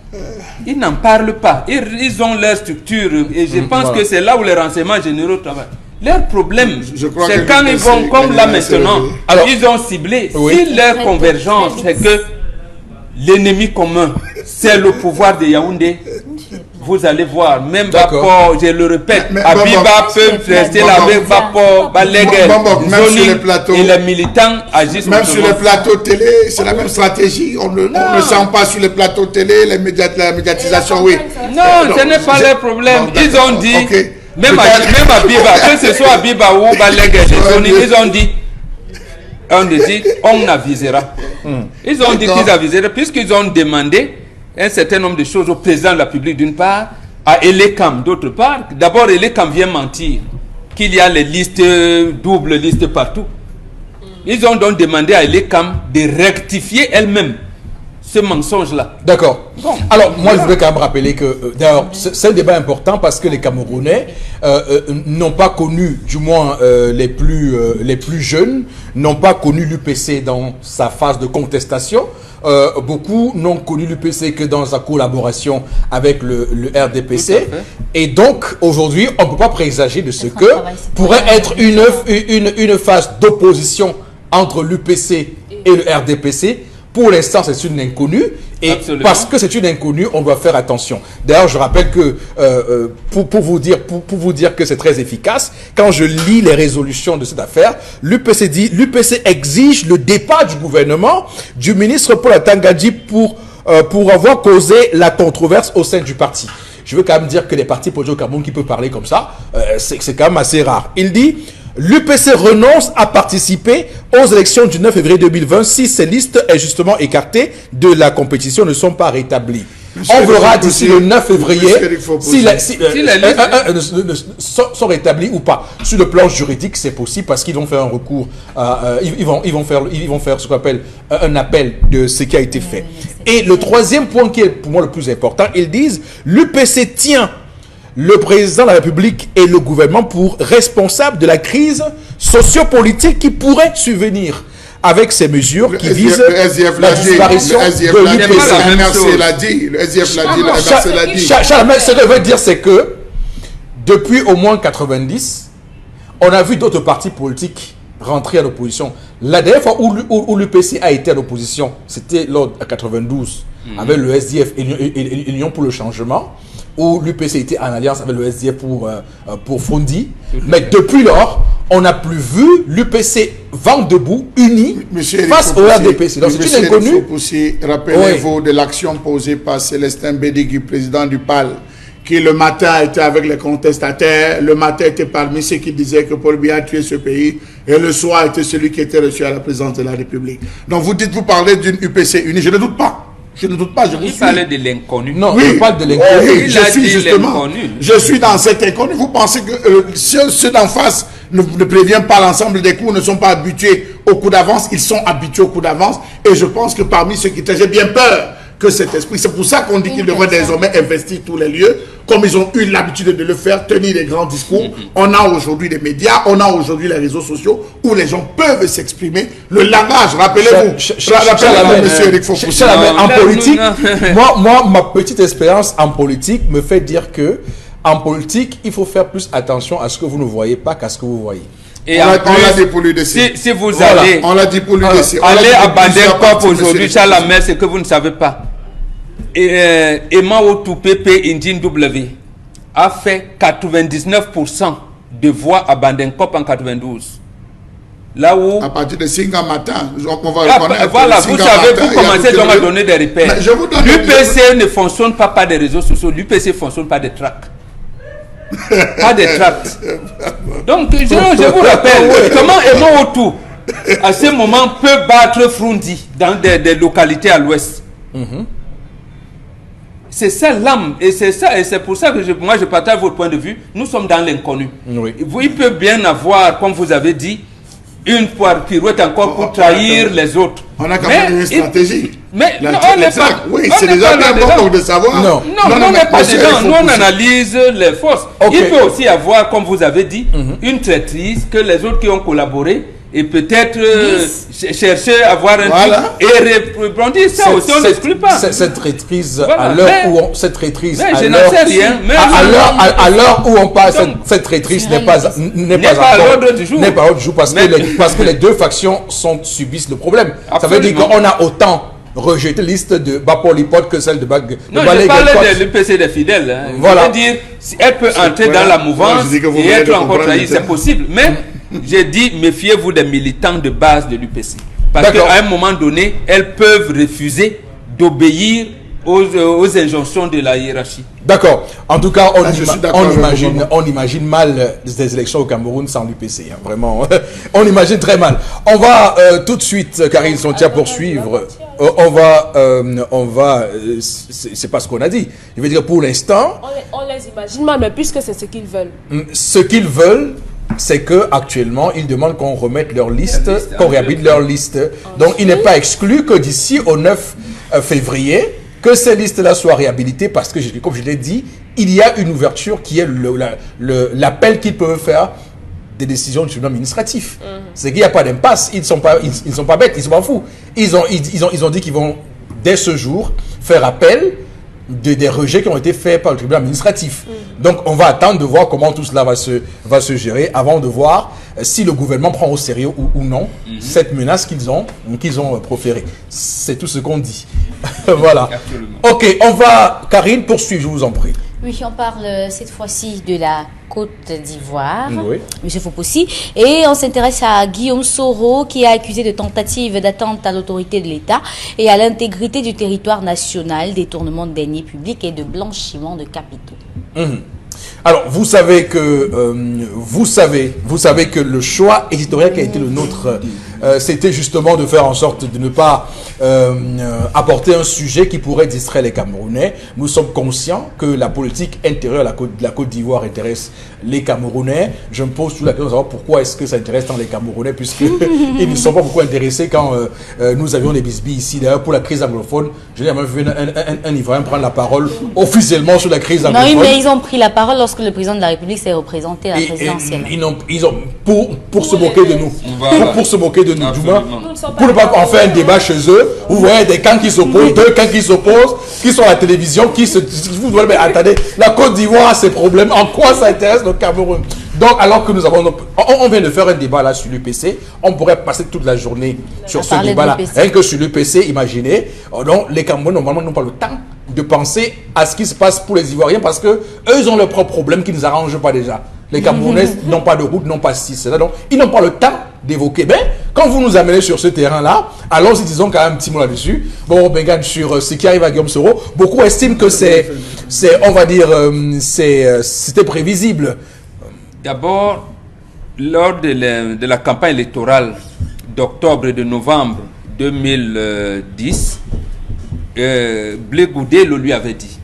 Ils n'en parlent pas. Ils ont leur structure. Et je pense que c'est là où les renseignements généraux travaillent. Leur problème, c'est quand ils vont, comme là maintenant, ils ont ciblé. Si leur convergence, c'est que l'ennemi commun, c'est le pouvoir de Yaoundé. Vous allez voir, même Bapor, je le répète, Abiba peut rester là avec Bapor, Balegel, Zoni, et les militants agissent. Même sur les plateaux télé, c'est la même stratégie. On ne sent pas sur les plateaux télé, la médiatisation, oui. Non, ce n'est pas leur problème. Ils ont dit, même Abiba, que ce soit Abiba ou Balegel, Zoni, ils ont dit, on avisera. Ils ont dit qu'ils aviseraient, puisqu'ils ont demandé un certain nombre de choses au président de la République d'une part, à Elekam d'autre part. D'abord, Elekam vient mentir qu'il y a les listes, doubles listes partout. Ils ont donc demandé à Elekam de rectifier elle-même ce mensonge-là. D'accord. Bon. Alors, moi, je voudrais quand même rappeler que, d'ailleurs, c'est un débat important parce que les Camerounais n'ont pas connu, du moins les plus jeunes, n'ont pas connu l'UPC dans sa phase de contestation. Beaucoup n'ont connu l'UPC que dans sa collaboration avec le RDPC. Et donc, aujourd'hui, on ne peut pas présager de ce que pourrait être une phase d'opposition entre l'UPC et le RDPC. Pour l'instant, c'est une inconnue. Et absolument. Parce que c'est une inconnue, on doit faire attention. D'ailleurs, je rappelle que, pour vous dire que c'est très efficace, quand je lis les résolutions de cette affaire, l'UPC exige le départ du gouvernement du ministre Paul Atanga-Diop pour avoir causé la controverse au sein du parti. Je veux quand même dire que les partis politiques au Cameroun qui peuvent parler comme ça, c'est quand même assez rare. Il dit... L'UPC renonce à participer aux élections du 9 février 2020 si ces listes justement écartées de la compétition ne sont pas rétablies. On verra d'ici le 9 février si les listes sont rétablies ou pas. Sur le plan juridique, c'est possible parce qu'ils vont faire un recours. Ils vont faire ce qu'on appelle un appel de ce qui a été fait. Et le troisième point qui est pour moi le plus important, ils disent l'UPC tient le président de la République et le gouvernement pour responsable de la crise sociopolitique qui pourrait survenir avec ces mesures qui visent la disparition de l'UPC. Le MRC l'a dit, le SDF l'a dit, le MRC l'a dit. Ce que je veux dire, c'est que depuis au moins 90, on a vu d'autres partis politiques rentrer à l'opposition. La dernière fois où l'UPC a été à l'opposition, c'était lors de 92, avec le SDF et l'Union pour le changement, où l'UPC était en alliance avec le SDF pour Fondi. Mais depuis lors, on n'a plus vu l'UPC vent debout, uni, face au RDPC. Donc c'est une inconnue. Rappelez-vous de l'action posée par Célestin Bédigui, président du PAL, qui le matin était avec les contestataires, le matin était parmi ceux qui disaient que Paul Biya a tué ce pays, et le soir était celui qui était reçu à la présidence de la République. Donc vous parlez d'une UPC unie, je ne doute pas. Je ne doute pas, je vous suis. Il parlait de l'inconnu. Non, oui, il parle de l'inconnu. Je suis dans cet inconnu. Vous pensez que ceux d'en face ne préviennent pas l'ensemble des coups, ne sont pas habitués au coup d'avance, ils sont habitués au coup d'avance. Et je pense que parmi ceux qui étaient, j'ai bien peur que cet esprit, c'est pour ça qu'on dit qu'ils devraient désormais investir tous les lieux, comme ils ont eu l'habitude de le faire, tenir des grands discours. On a aujourd'hui les médias, on a aujourd'hui les réseaux sociaux où les gens peuvent s'exprimer. Le langage, rappelez-vous, rappelez-vous, monsieur Eric Fofoussi. En politique, moi, ma petite expérience en politique me fait dire que en politique, il faut faire plus attention à ce que vous ne voyez pas qu'à ce que vous voyez. Et On en l'a dit plus, pour lui dessus. si vous Voilà, allez, on l'a dit pour lui dessus. allez à Baden-Kop aujourd'hui, Charles Amel, c'est que vous ne savez pas. Emma Otoupé Indine W a fait 99% de voix à Baden-Kop en 92. Là où... À partir de 5 ans matin, on va reconnaître. Voilà, vous savez, vous commencez donc à donner des repères. Je vous donne L'UPC ne fonctionne pas par des réseaux sociaux, l'UPC fonctionne par des tracts. Pas des tracts. Donc, je vous rappelle, comment Emma Otou, à ce moment, peut battre Frundi dans des localités à l'ouest. C'est ça l'âme, et c'est ça, et c'est pour ça que moi je partage votre point de vue. Nous sommes dans l'inconnu. Oui. Il peut bien avoir, comme vous avez dit, une pirouette encore pour trahir les autres. On a quand même une stratégie. Mais non, on n'est pas. Oui, c'est déjà bien important de savoir. Non, on n'est pas dedans. Nous, on analyse les forces. Okay. Il peut aussi avoir, comme vous avez dit, une traîtrise que les autres qui ont collaboré et peut-être chercher à avoir un truc et rebondir. Ça aussi, on n'exclut pas. Cette traîtrise, Voilà. à l'heure où on, cette traîtrise, je n'en sais rien. Mais à l'heure où on parle, cette traîtrise n'est pas à l'ordre du jour. N'est pas à l'ordre du jour parce que les deux factions subissent le problème. Absolument. Ça veut dire qu'on a autant rejeté liste de Bapolipod que celle de Bag. Non, je parlais de l'UPC des fidèles. Hein. Voilà. Je veux dire, elle peut entrer dans la mouvance et être encore trahie, c'est possible. Mais j'ai dit, méfiez-vous des militants de base de l'UPC. Parce qu'à un moment donné, elles peuvent refuser d'obéir aux injonctions de la hiérarchie. D'accord. En tout cas, on imagine mal des élections au Cameroun sans l'UPC. Hein, vraiment, on imagine très mal. On va tout de suite, Karine Sontia, poursuivre. On va c'est pas ce qu'on a dit. Je veux dire, pour l'instant... On les imagine mal, mais puisque c'est ce qu'ils veulent. Ce qu'ils veulent, c'est que actuellement ils demandent qu'on remette leur liste, qu'on réhabilite leur liste. Donc il n'est pas exclu que d'ici au 9 février, que ces listes-là soient réhabilitées parce que, comme je l'ai dit, il y a une ouverture qui est l'appel qu'ils peuvent faire des décisions du tribunal administratif. C'est qu'il n'y a pas d'impasse. Ils ne sont pas bêtes, ils ne sont pas fous. Ils ont dit qu'ils vont, dès ce jour, faire appel des rejets qui ont été faits par le tribunal administratif. Donc on va attendre de voir comment tout cela va se gérer avant de voir si le gouvernement prend au sérieux ou non cette menace qu'ils ont proférée. C'est tout ce qu'on dit. Voilà. Absolument. Ok, on va, Karine, poursuivre, je vous en prie. Oui, on parle cette fois-ci de la Côte d'Ivoire, Oui. M. Fopossi, et on s'intéresse à Guillaume Soro qui est accusé de tentative d'atteinte à l'autorité de l'État et à l'intégrité du territoire national, détournement de deniers publics et de blanchiment de capitaux. Alors, vous savez que le choix éditorial qui a été le nôtre, c'était justement de faire en sorte de ne pas apporter un sujet qui pourrait distraire les Camerounais. Nous sommes conscients que la politique intérieure de la Côte d'Ivoire intéresse les Camerounais. Je me pose toute la question de savoir pourquoi est-ce que ça intéresse tant les Camerounais, puisqu'ils ne sont pas beaucoup intéressés quand nous avions les bisbilles ici. D'ailleurs, pour la crise anglophone, je n'ai jamais vu un Ivoirien prendre la parole officiellement sur la crise anglophone. Non, mais ils ont pris la parole lorsque le président de la République s'est représenté à la présidentielle. Ils ont pour se moquer de nous. Voilà. Pour se moquer de nous. Du moins, Nous ne sommes pour ne pas en faire un débat chez eux, vous voyez des camps qui s'opposent, deux camps qui s'opposent, qui sont à la télévision, vous voyez, mais attendez, la Côte d'Ivoire a ses problèmes, en quoi ça intéresse le Cameroun? Donc, alors que nous avons, on vient de faire un débat là sur l'UPC, on pourrait passer toute la journée sur ce débat-là. Rien que sur l'UPC, imaginez, donc les Camerounais normalement n'ont pas le temps de penser à ce qui se passe pour les Ivoiriens parce que eux ils ont leurs propres problèmes qui ne nous arrangent pas déjà. Les Camerounais n'ont pas de route, n'ont pas ci, cela, donc ils n'ont pas le temps d'évoquer. Mais quand vous nous amenez sur ce terrain-là, allons-y, disons quand même un petit mot là-dessus. Bon, Bengan, sur ce qui arrive à Guillaume Soro, beaucoup estiment que on va dire, c'était prévisible. D'abord, lors de la campagne électorale d'octobre et de novembre 2010, Blé Goudé le lui avait dit.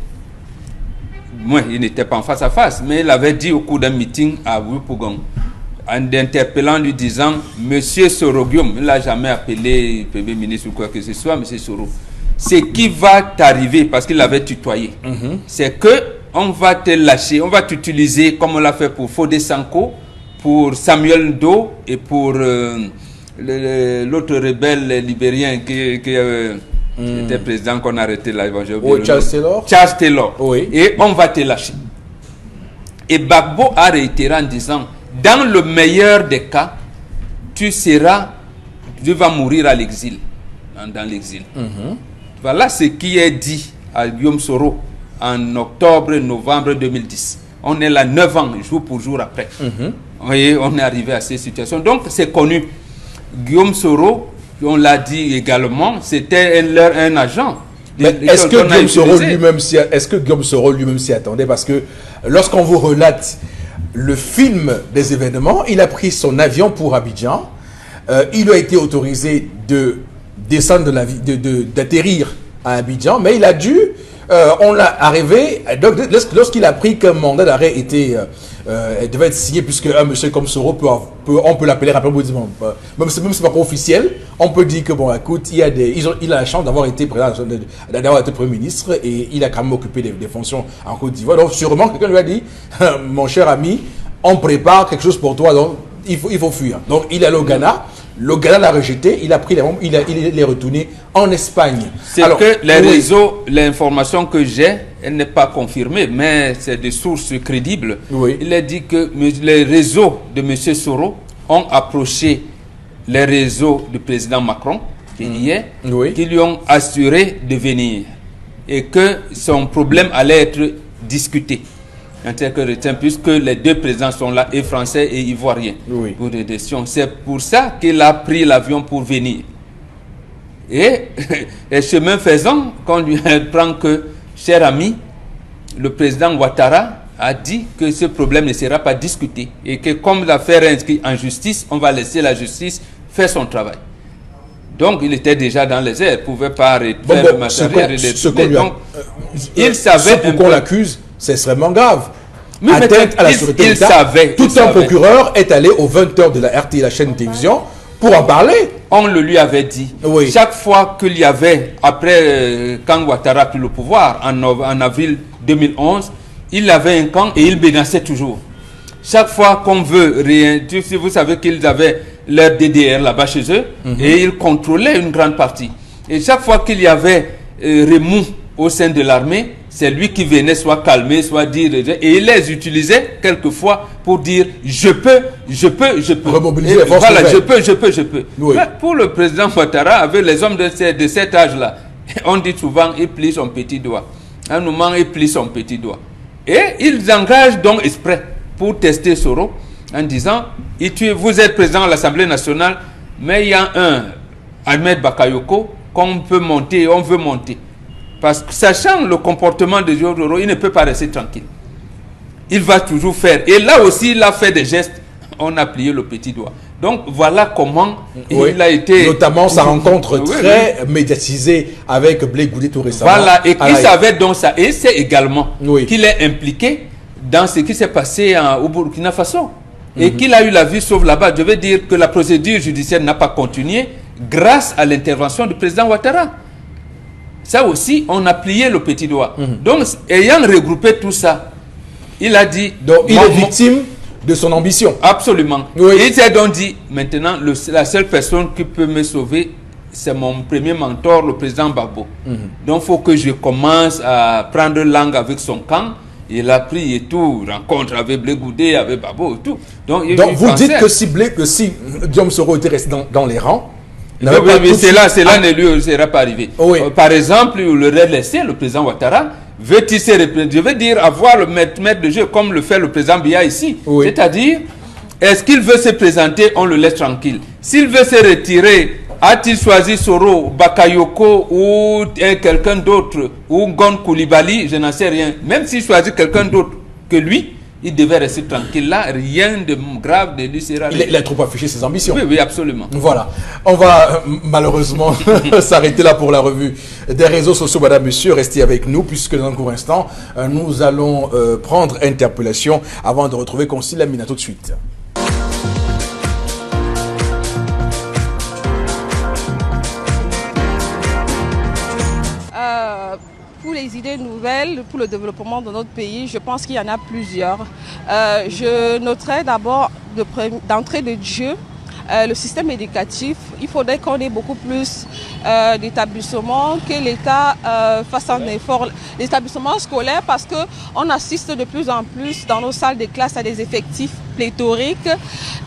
Moi, il n'était pas en face à face, mais il avait dit au cours d'un meeting à Wupougon, en interpellant, lui disant, Monsieur Soro Guillaume, il ne l'a jamais appelé Premier ministre ou quoi que ce soit, Monsieur Soro, ce qui va t'arriver, parce qu'il l'avait tutoyé, c'est que on va te lâcher, on va t'utiliser comme on l'a fait pour Fodé Sanko, pour Samuel Ndo et pour l'autre rebelle libérien qui était président qu'on a arrêté là. Charles Taylor. Charles Taylor. Oui. Et on va te lâcher. Et Gbagbo a réitéré en disant, dans le meilleur des cas, tu vas mourir à l'exil, dans l'exil. Voilà ce qui est dit à Guillaume Soro en octobre-novembre 2010. On est là 9 ans, jour pour jour après. Vous voyez, on est arrivé à ces situations. Donc, c'est connu. Guillaume Soro, on l'a dit également, c'était un agent. Est-ce que Guillaume Soro lui-même s'y attendait? Parce que lorsqu'on vous relate le film des événements, il a pris son avion pour Abidjan. Il lui a été autorisé de descendre d'atterrir à Abidjan, mais il a dû, on l'a arrivé, donc lorsqu'il a pris qu'un mandat d'arrêt devait être signé, puisque un monsieur comme Soro on peut l'appeler rapidement, même si c'est pas officiel, on peut dire que bon, écoute, il a la chance d'avoir été président, d'avoir été Premier ministre, et il a quand même occupé des fonctions en Côte d'Ivoire. Donc sûrement quelqu'un lui a dit, mon cher ami, on prépare quelque chose pour toi, donc il faut fuir. Donc il est allé au Ghana. Le Ghana l'a rejeté, il a pris les membres, il est retourné en Espagne. C'est que les réseaux, l'information que j'ai, elle n'est pas confirmée, mais c'est des sources crédibles. Oui. Il a dit que les réseaux de M. Soro ont approché les réseaux du président Macron, qui y est, qui lui ont assuré de venir. Et que son problème allait être discuté. Puisque les deux présidents sont là, et français et ivoiriens, pour des décisions. C'est pour ça qu'il a pris l'avion pour venir. Et chemin faisant, qu'on lui apprend que, cher ami, le président Ouattara a dit que ce problème ne sera pas discuté et que comme l'affaire est inscrite en justice, on va laisser la justice faire son travail. Donc il était déjà dans les airs, il ne pouvait pas faire le matériel. Il savait ce qu'on l'accuse. C'est extrêmement grave. Mais atteinte à la sûreté de l'État. Tout un procureur est allé aux 20h de la RT, la chaîne de télévision, pour en parler. On le lui avait dit. Oui. Chaque fois qu'il y avait, après quand Ouattara a pris le pouvoir, en avril 2011, il avait un camp et il menaçait toujours. Chaque fois qu'on veut rien, vous savez qu'ils avaient leur DDR là-bas chez eux, et ils contrôlaient une grande partie. Et chaque fois qu'il y avait remous au sein de l'armée, c'est lui qui venait soit calmer, soit dire, et il les utilisait quelquefois pour dire je peux. Remobiliser les forces voilà, je peux. Oui. Mais pour le président Ouattara, avec les hommes de cet âge-là, on dit souvent il plie son petit doigt. À un moment, il plie son petit doigt. Et ils engagent donc exprès pour tester Soro en disant vous êtes président à l'Assemblée nationale, mais il y a un Ahmed Bakayoko qu'on peut monter, on veut monter. Parce que sachant le comportement de Soro, il ne peut pas rester tranquille. Il va toujours faire. Et là aussi, il a fait des gestes. On a plié le petit doigt. Donc voilà comment il a été... Notamment sa rencontre très médiatisée avec Blé Goudé tout récemment. Voilà, et il savait donc ça. Et c'est également qu'il est impliqué dans ce qui s'est passé au Burkina Faso. Et qu'il a eu la vie sauve là-bas. Je veux dire que la procédure judiciaire n'a pas continué grâce à l'intervention du président Ouattara. Ça aussi, on a plié le petit doigt. Donc, ayant regroupé tout ça, il a dit... Donc, il est victime de son ambition. Absolument. Il s'est donc dit, maintenant, la seule personne qui peut me sauver, c'est mon premier mentor, le président Gbagbo. Donc, il faut que je commence à prendre langue avec son camp. Il a pris et tout, rencontre avec Blé Goudé, avec Gbagbo et tout. Donc vous dites que si Guillaume Soro était resté dans les rangs, cela ne serait pas arrivé. Par exemple, il aurait laissé le président Ouattara, veut-il se représenter, je veux dire avoir le maître de jeu comme le fait le président Biya ici. C'est-à-dire, est-ce qu'il veut se présenter, on le laisse tranquille. S'il veut se retirer, a-t-il choisi Soro, Bakayoko ou quelqu'un d'autre, ou Gon Koulibaly, je n'en sais rien. Même s'il choisit quelqu'un d'autre que lui, il devait rester tranquille là, rien de grave de lui sera... Il a trop affiché ses ambitions. Oui, absolument. Voilà. On va malheureusement s'arrêter là pour la revue des réseaux sociaux, madame, monsieur. Restez avec nous, puisque dans un court instant, nous allons prendre interpellation avant de retrouver Concile Amina tout de suite. des idées nouvelles pour le développement de notre pays, je pense qu'il y en a plusieurs. Je noterai d'abord d'entrée de jeu le système éducatif. Il faudrait qu'on ait beaucoup plus d'établissements, que l'État fasse un effort. L'établissement scolaire, parce qu'on assiste de plus en plus dans nos salles de classe à des effectifs pléthoriques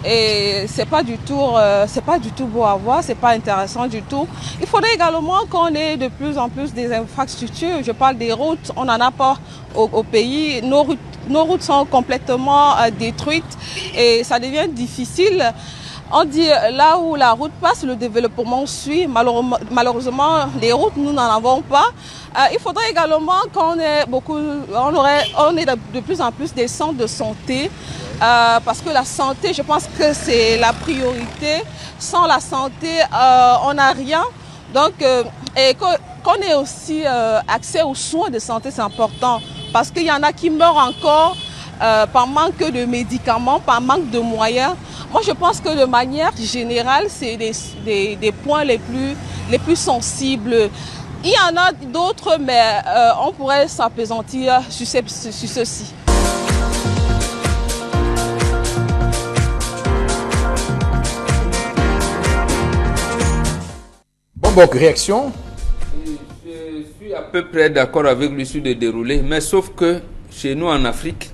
et c'est pas du tout beau à voir, c'est pas intéressant du tout. Il faudrait également qu'on ait de plus en plus des infrastructures. Je parle des routes, on n'en a pas au pays. Nos routes sont complètement détruites et ça devient difficile. On dit là où la route passe, le développement suit. Malheureusement, les routes, nous n'en avons pas. Il faudrait également qu'on ait de plus en plus des centres de santé. Parce que la santé, je pense que c'est la priorité. Sans la santé, on n'a rien. Donc, et qu'on ait aussi accès aux soins de santé, c'est important. Parce qu'il y en a qui meurent encore par manque de médicaments, par manque de moyens. Moi, je pense que de manière générale, c'est des points les plus sensibles. Il y en a d'autres, mais on pourrait s'appesantir sur ceci. Bon, réaction? Je suis à peu près d'accord avec lui sur le déroulé, mais sauf que chez nous en Afrique,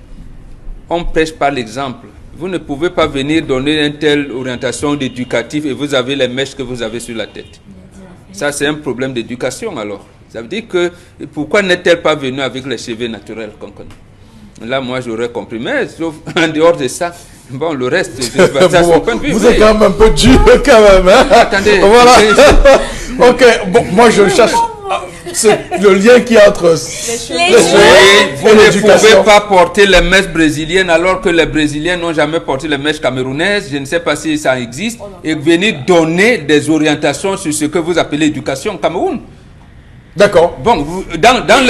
on prêche par l'exemple. Vous ne pouvez pas venir donner une telle orientation éducative et vous avez les mèches que vous avez sur la tête. Ça, c'est un problème d'éducation alors. Ça veut dire que pourquoi n'est-elle pas venue avec les cheveux naturels qu'on connaît? Là, moi, j'aurais compris. Mais sauf en dehors de ça, bon, le reste, ça son point de vue. Vous êtes quand même un peu dur quand même. Hein? Attendez. Voilà. Ok, bon, moi je cherche le lien qui est entre vous ne pouvez pas porter les mèches brésiliennes alors que les Brésiliens n'ont jamais porté les mèches camerounaises. Je ne sais pas si ça existe. Et venir donner des orientations sur ce que vous appelez l'éducation au Cameroun. D'accord. Bon, dans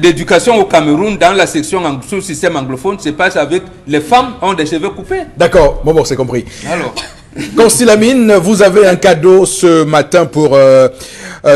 l'éducation au Cameroun, dans la section sous le système anglophone, c'est pas avec les femmes ont des cheveux coupés. D'accord, bon, c'est compris. Alors. Consilamine, vous avez un cadeau ce matin pour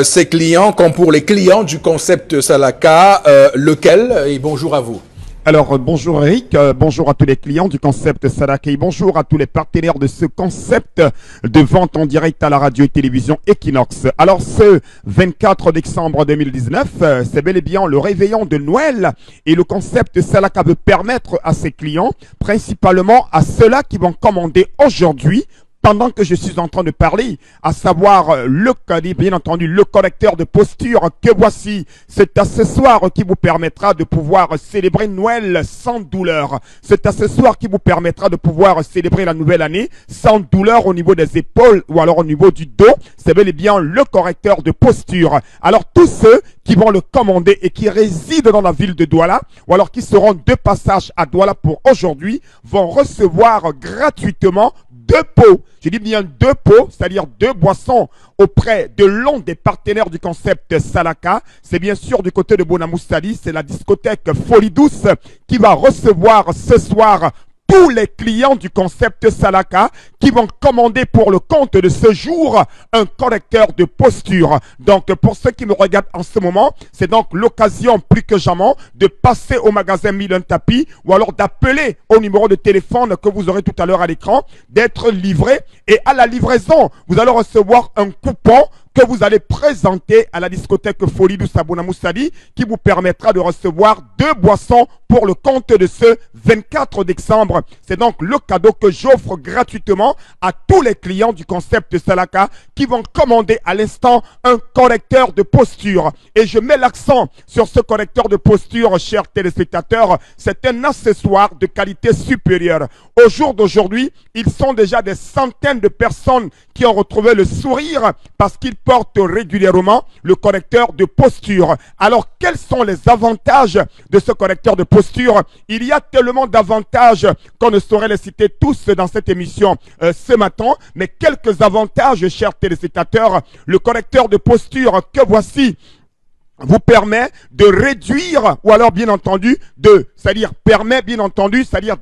ses clients, comme pour les clients du concept Salaka. Lequel? Et bonjour à vous. Alors, bonjour Eric, bonjour à tous les clients du concept Salaka et bonjour à tous les partenaires de ce concept de vente en direct à la radio et télévision Equinox. Alors, ce 24 décembre 2019, c'est bel et bien le réveillon de Noël et le concept Salaka veut permettre à ses clients, principalement à ceux-là qui vont commander aujourd'hui, pendant que je suis en train de parler, à savoir bien entendu le correcteur de posture que voici. Cet accessoire qui vous permettra de pouvoir célébrer Noël sans douleur. Cet accessoire qui vous permettra de pouvoir célébrer la nouvelle année sans douleur au niveau des épaules ou alors au niveau du dos. C'est bel et bien le correcteur de posture. Alors tous ceux qui vont le commander et qui résident dans la ville de Douala ou alors qui seront de passage à Douala pour aujourd'hui vont recevoir gratuitement 2 pots, je dis bien 2 pots, c'est-à-dire 2 boissons auprès de l'un des partenaires du concept Salaka. C'est bien sûr du côté de Bonamoussali, c'est la discothèque Folie Douce qui va recevoir ce soir tous les clients du concept Salaka qui vont commander pour le compte de ce jour un correcteur de posture. Donc pour ceux qui me regardent en ce moment, c'est donc l'occasion plus que jamais de passer au magasin Mille un Tapis ou alors d'appeler au numéro de téléphone que vous aurez tout à l'heure à l'écran, d'être livré et à la livraison, vous allez recevoir un coupon que vous allez présenter à la discothèque Folie Douce à Bonamoussali qui vous permettra de recevoir 2 boissons pour le compte de ce 24 décembre. C'est donc le cadeau que j'offre gratuitement à tous les clients du concept Salaka qui vont commander à l'instant un correcteur de posture. Et je mets l'accent sur ce correcteur de posture, chers téléspectateurs. C'est un accessoire de qualité supérieure. Au jour d'aujourd'hui, ils sont déjà des centaines de personnes qui ont retrouvé le sourire parce qu'ils portent régulièrement le correcteur de posture. Alors, quels sont les avantages de ce correcteur de posture? Il y a tellement d'avantages qu'on ne saurait les citer tous dans cette émission ce matin, mais quelques avantages, chers téléspectateurs. Le correcteur de posture que voici vous permet de réduire ou alors bien entendu c'est-à-dire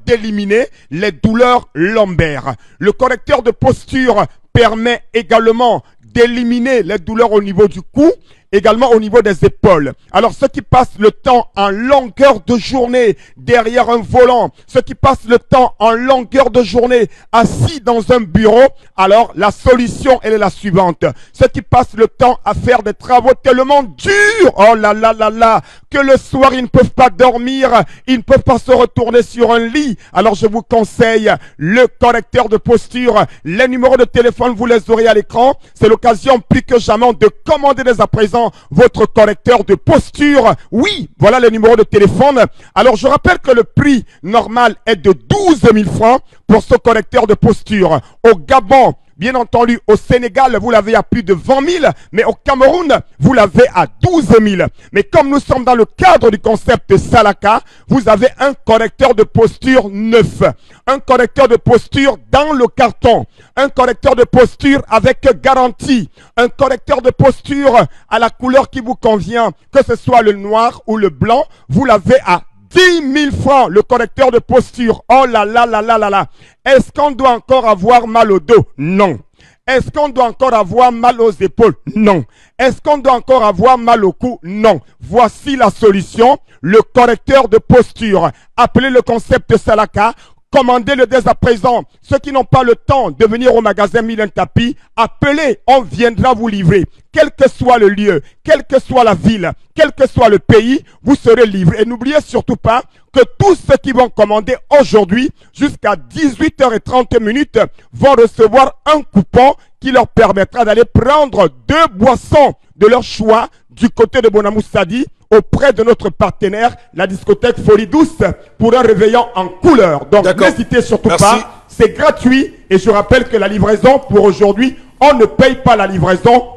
d'éliminer les douleurs lombaires. Le correcteur de posture permet également d'éliminer les douleurs au niveau du cou également au niveau des épaules. Alors ceux qui passent le temps en longueur de journée derrière un volant, ceux qui passent le temps en longueur de journée assis dans un bureau, alors la solution elle est la suivante. Ceux qui passent le temps à faire des travaux tellement durs, oh là là là là, que le soir ils ne peuvent pas dormir, ils ne peuvent pas se retourner sur un lit. Alors je vous conseille le correcteur de posture. Les numéros de téléphone, vous les aurez à l'écran. C'est l'occasion plus que jamais de commander dès à présent votre correcteur de posture. Oui, voilà les numéros de téléphone. Alors je rappelle que le prix normal est de 12 000 francs pour ce correcteur de posture. Au Gabon, bien entendu, au Sénégal, vous l'avez à plus de 20 000, mais au Cameroun, vous l'avez à 12 000. Mais comme nous sommes dans le cadre du concept Salaka, vous avez un correcteur de posture neuf. Un correcteur de posture dans le carton. Un correcteur de posture avec garantie. Un correcteur de posture à la couleur qui vous convient, que ce soit le noir ou le blanc, vous l'avez à 10 000 francs, le correcteur de posture. Oh là là là là là là. Est-ce qu'on doit encore avoir mal au dos? Non. Est-ce qu'on doit encore avoir mal aux épaules? Non. Est-ce qu'on doit encore avoir mal au cou? Non. Voici la solution, le correcteur de posture. Appelez le concept Salaka. Commandez-le dès à présent. Ceux qui n'ont pas le temps de venir au magasin Milan Tapi, appelez, on viendra vous livrer. Quel que soit le lieu, quelle que soit la ville, quel que soit le pays, vous serez livré. Et n'oubliez surtout pas que tous ceux qui vont commander aujourd'hui, jusqu'à 18h30, vont recevoir un coupon qui leur permettra d'aller prendre 2 boissons de leur choix du côté de Bonamoussadi auprès de notre partenaire, la discothèque Folie Douce, pour un réveillon en couleur. Donc n'hésitez surtout pas, c'est gratuit et je rappelle que la livraison pour aujourd'hui, on ne paye pas la livraison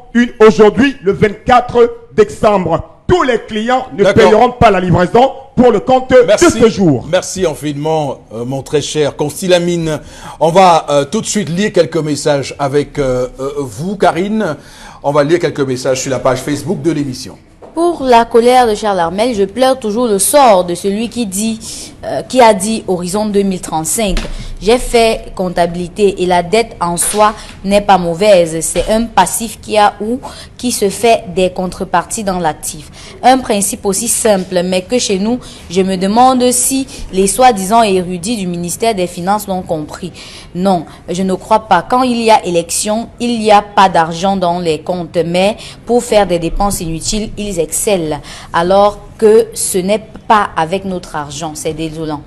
aujourd'hui le 24 décembre. Tous les clients ne payeront pas la livraison pour le compte de ce jour. Merci infiniment, mon très cher Constilamine. On va tout de suite lire quelques messages avec vous, Karine. On va lire quelques messages sur la page Facebook de l'émission. Pour la colère de Charles Armel, je pleure toujours le sort de celui qui a dit Horizon 2035. J'ai fait comptabilité et la dette en soi n'est pas mauvaise. C'est un passif qui se fait des contreparties dans l'actif. Un principe aussi simple, mais que chez nous, je me demande si les soi-disant érudits du ministère des Finances l'ont compris. Non, je ne crois pas. Quand il y a élection, il n'y a pas d'argent dans les comptes, mais pour faire des dépenses inutiles, ils excellent. Alors que ce n'est pas avec notre argent, c'est désolant.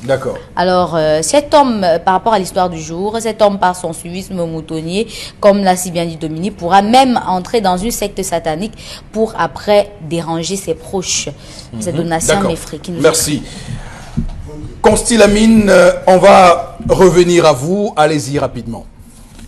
D'accord. Alors, cet homme, par rapport à l'histoire du jour, cet homme, par son suivisme moutonnier, comme l'a si bien dit Dominique, pourra même entrer dans une secte satanique pour après déranger ses proches. C'est Donatien Meffré qui nous Merci. Constilamine, on va revenir à vous. Allez-y rapidement.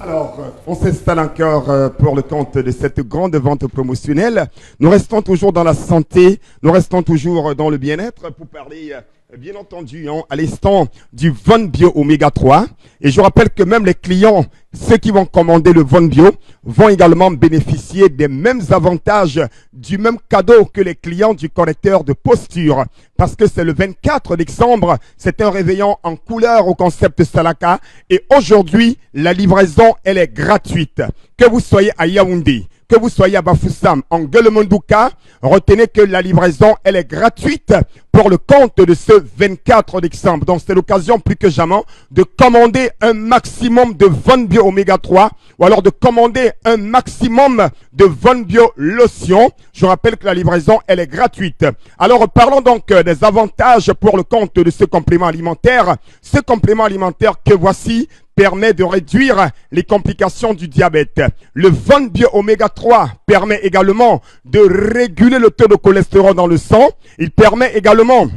Alors, on s'installe encore pour le compte de cette grande vente promotionnelle. Nous restons toujours dans la santé, nous restons toujours dans le bien-être pour parler, bien entendu, à l'instant du Von Bio Oméga 3. Et je rappelle que même les clients, ceux qui vont commander le Von Bio, vont également bénéficier des mêmes avantages, du même cadeau que les clients du correcteur de posture. Parce que c'est le 24 décembre, c'est un réveillon en couleur au concept Salaka. Et aujourd'hui, la livraison, elle est gratuite. Que vous soyez à Yaoundé, que vous soyez à Bafoussam, en Gueule-Mondouka, retenez que la livraison, elle est gratuite pour le compte de ce 24 décembre. Donc, c'est l'occasion plus que jamais de commander un maximum de Von Bio Oméga 3 ou alors de commander un maximum de Von Bio Lotion. Je rappelle que la livraison, elle est gratuite. Alors, parlons donc des avantages pour le compte de ce complément alimentaire. Ce complément alimentaire que voici permet de réduire les complications du diabète. Le Von Bio Oméga 3 permet également de réguler le taux de cholestérol dans le sang. Il permet également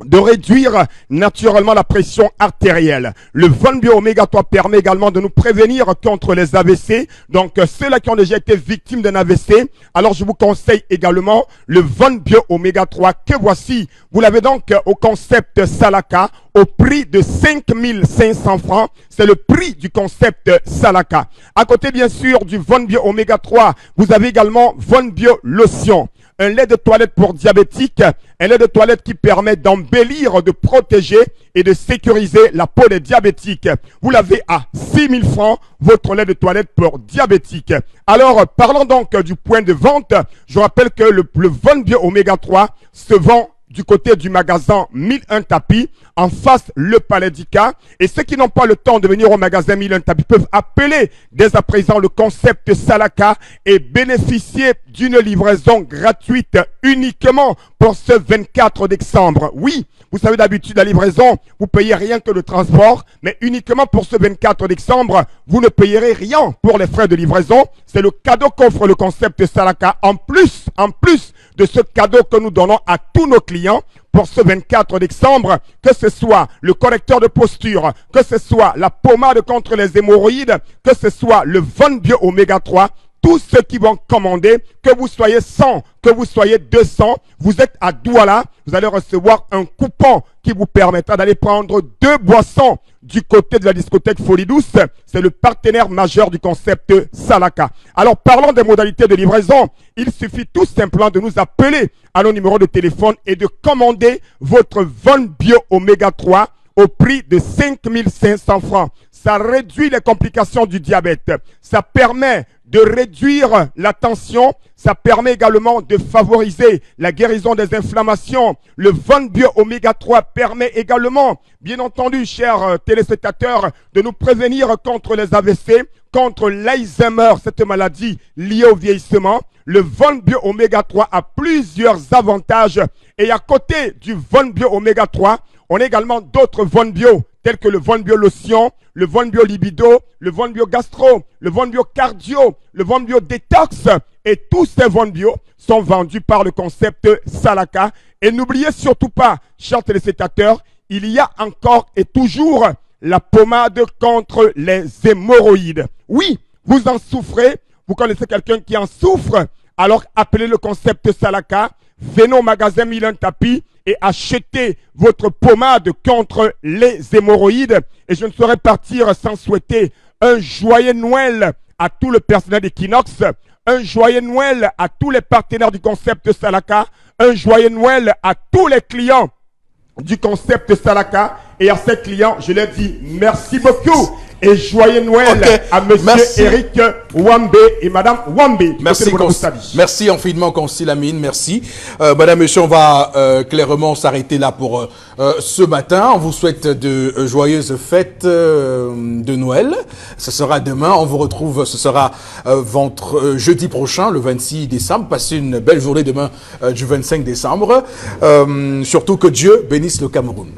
de réduire naturellement la pression artérielle. Le Von Bio Oméga 3 permet également de nous prévenir contre les AVC. Donc, ceux-là qui ont déjà été victimes d'un AVC, alors je vous conseille également le Von Bio Oméga 3 que voici. Vous l'avez donc au concept Salaka au prix de 5 500 francs. C'est le prix du concept Salaka. À côté, bien sûr, du Von Bio Oméga 3, vous avez également Von Bio Lotion. un lait de toilette pour diabétiques, un lait de toilette qui permet d'embellir, de protéger et de sécuriser la peau des diabétiques. Vous l'avez à 6 000 francs, votre lait de toilette pour diabétiques. Alors, parlons donc du point de vente. Je rappelle que le Von Bio Oméga 3 se vend du côté du magasin 1001 Tapis, en face le Palais d'Ika. Et ceux qui n'ont pas le temps de venir au magasin 1001 Tapis peuvent appeler dès à présent le concept Salaka et bénéficier d'une livraison gratuite uniquement pour ce 24 décembre. Oui, vous savez d'habitude la livraison, vous payez rien que le transport, mais uniquement pour ce 24 décembre, vous ne payerez rien pour les frais de livraison. C'est le cadeau qu'offre le concept Salaka en plus de ce cadeau que nous donnons à tous nos clients pour ce 24 décembre, que ce soit le correcteur de posture, que ce soit la pommade contre les hémorroïdes, que ce soit le Von Bio Oméga 3, tous ceux qui vont commander, que vous soyez 100, que vous soyez 200, vous êtes à Douala, vous allez recevoir un coupon qui vous permettra d'aller prendre 2 boissons du côté de la discothèque Folie Douce. C'est le partenaire majeur du concept Salaka. Alors parlons des modalités de livraison. Il suffit tout simplement de nous appeler à nos numéros de téléphone et de commander votre Von Bio Oméga 3 au prix de 5 500 francs. Ça réduit les complications du diabète. Ça permet de réduire la tension. Ça permet également de favoriser la guérison des inflammations. Le Von Bio Oméga 3 permet également, bien entendu, chers téléspectateurs, de nous prévenir contre les AVC, contre l'Alzheimer, cette maladie liée au vieillissement. Le Von Bio Oméga 3 a plusieurs avantages. Et à côté du Von Bio Oméga 3, on a également d'autres Von Bio, tels que le Von Bio Lotion, le Von Bio Libido, le Von Bio Gastro, le Von Bio Cardio, le Von Bio Détox. Et tous ces Von Bio sont vendus par le concept Salaka. Et n'oubliez surtout pas, chers téléspectateurs, il y a encore et toujours la pommade contre les hémorroïdes. Oui, vous en souffrez, vous connaissez quelqu'un qui en souffre, alors appelez le concept Salaka, venez au magasin 1001 Tapis et achetez votre pommade contre les hémorroïdes. Et je ne saurais partir sans souhaiter un joyeux Noël à tout le personnel d'Equinox, un joyeux Noël à tous les partenaires du concept Salaka, un joyeux Noël à tous les clients du concept Salaka. Et à ces clients, je leur dis merci beaucoup et joyeux Noël à monsieur Eric Wambe et madame Wambe. Merci infiniment, Consil Lamine, merci. Madame, monsieur, on va clairement s'arrêter là pour ce matin. On vous souhaite de joyeuses fêtes de Noël. Ce sera demain. On vous retrouve, ce sera jeudi prochain, le 26 décembre. Passez une belle journée demain du 25 décembre. Surtout que Dieu bénisse le Cameroun.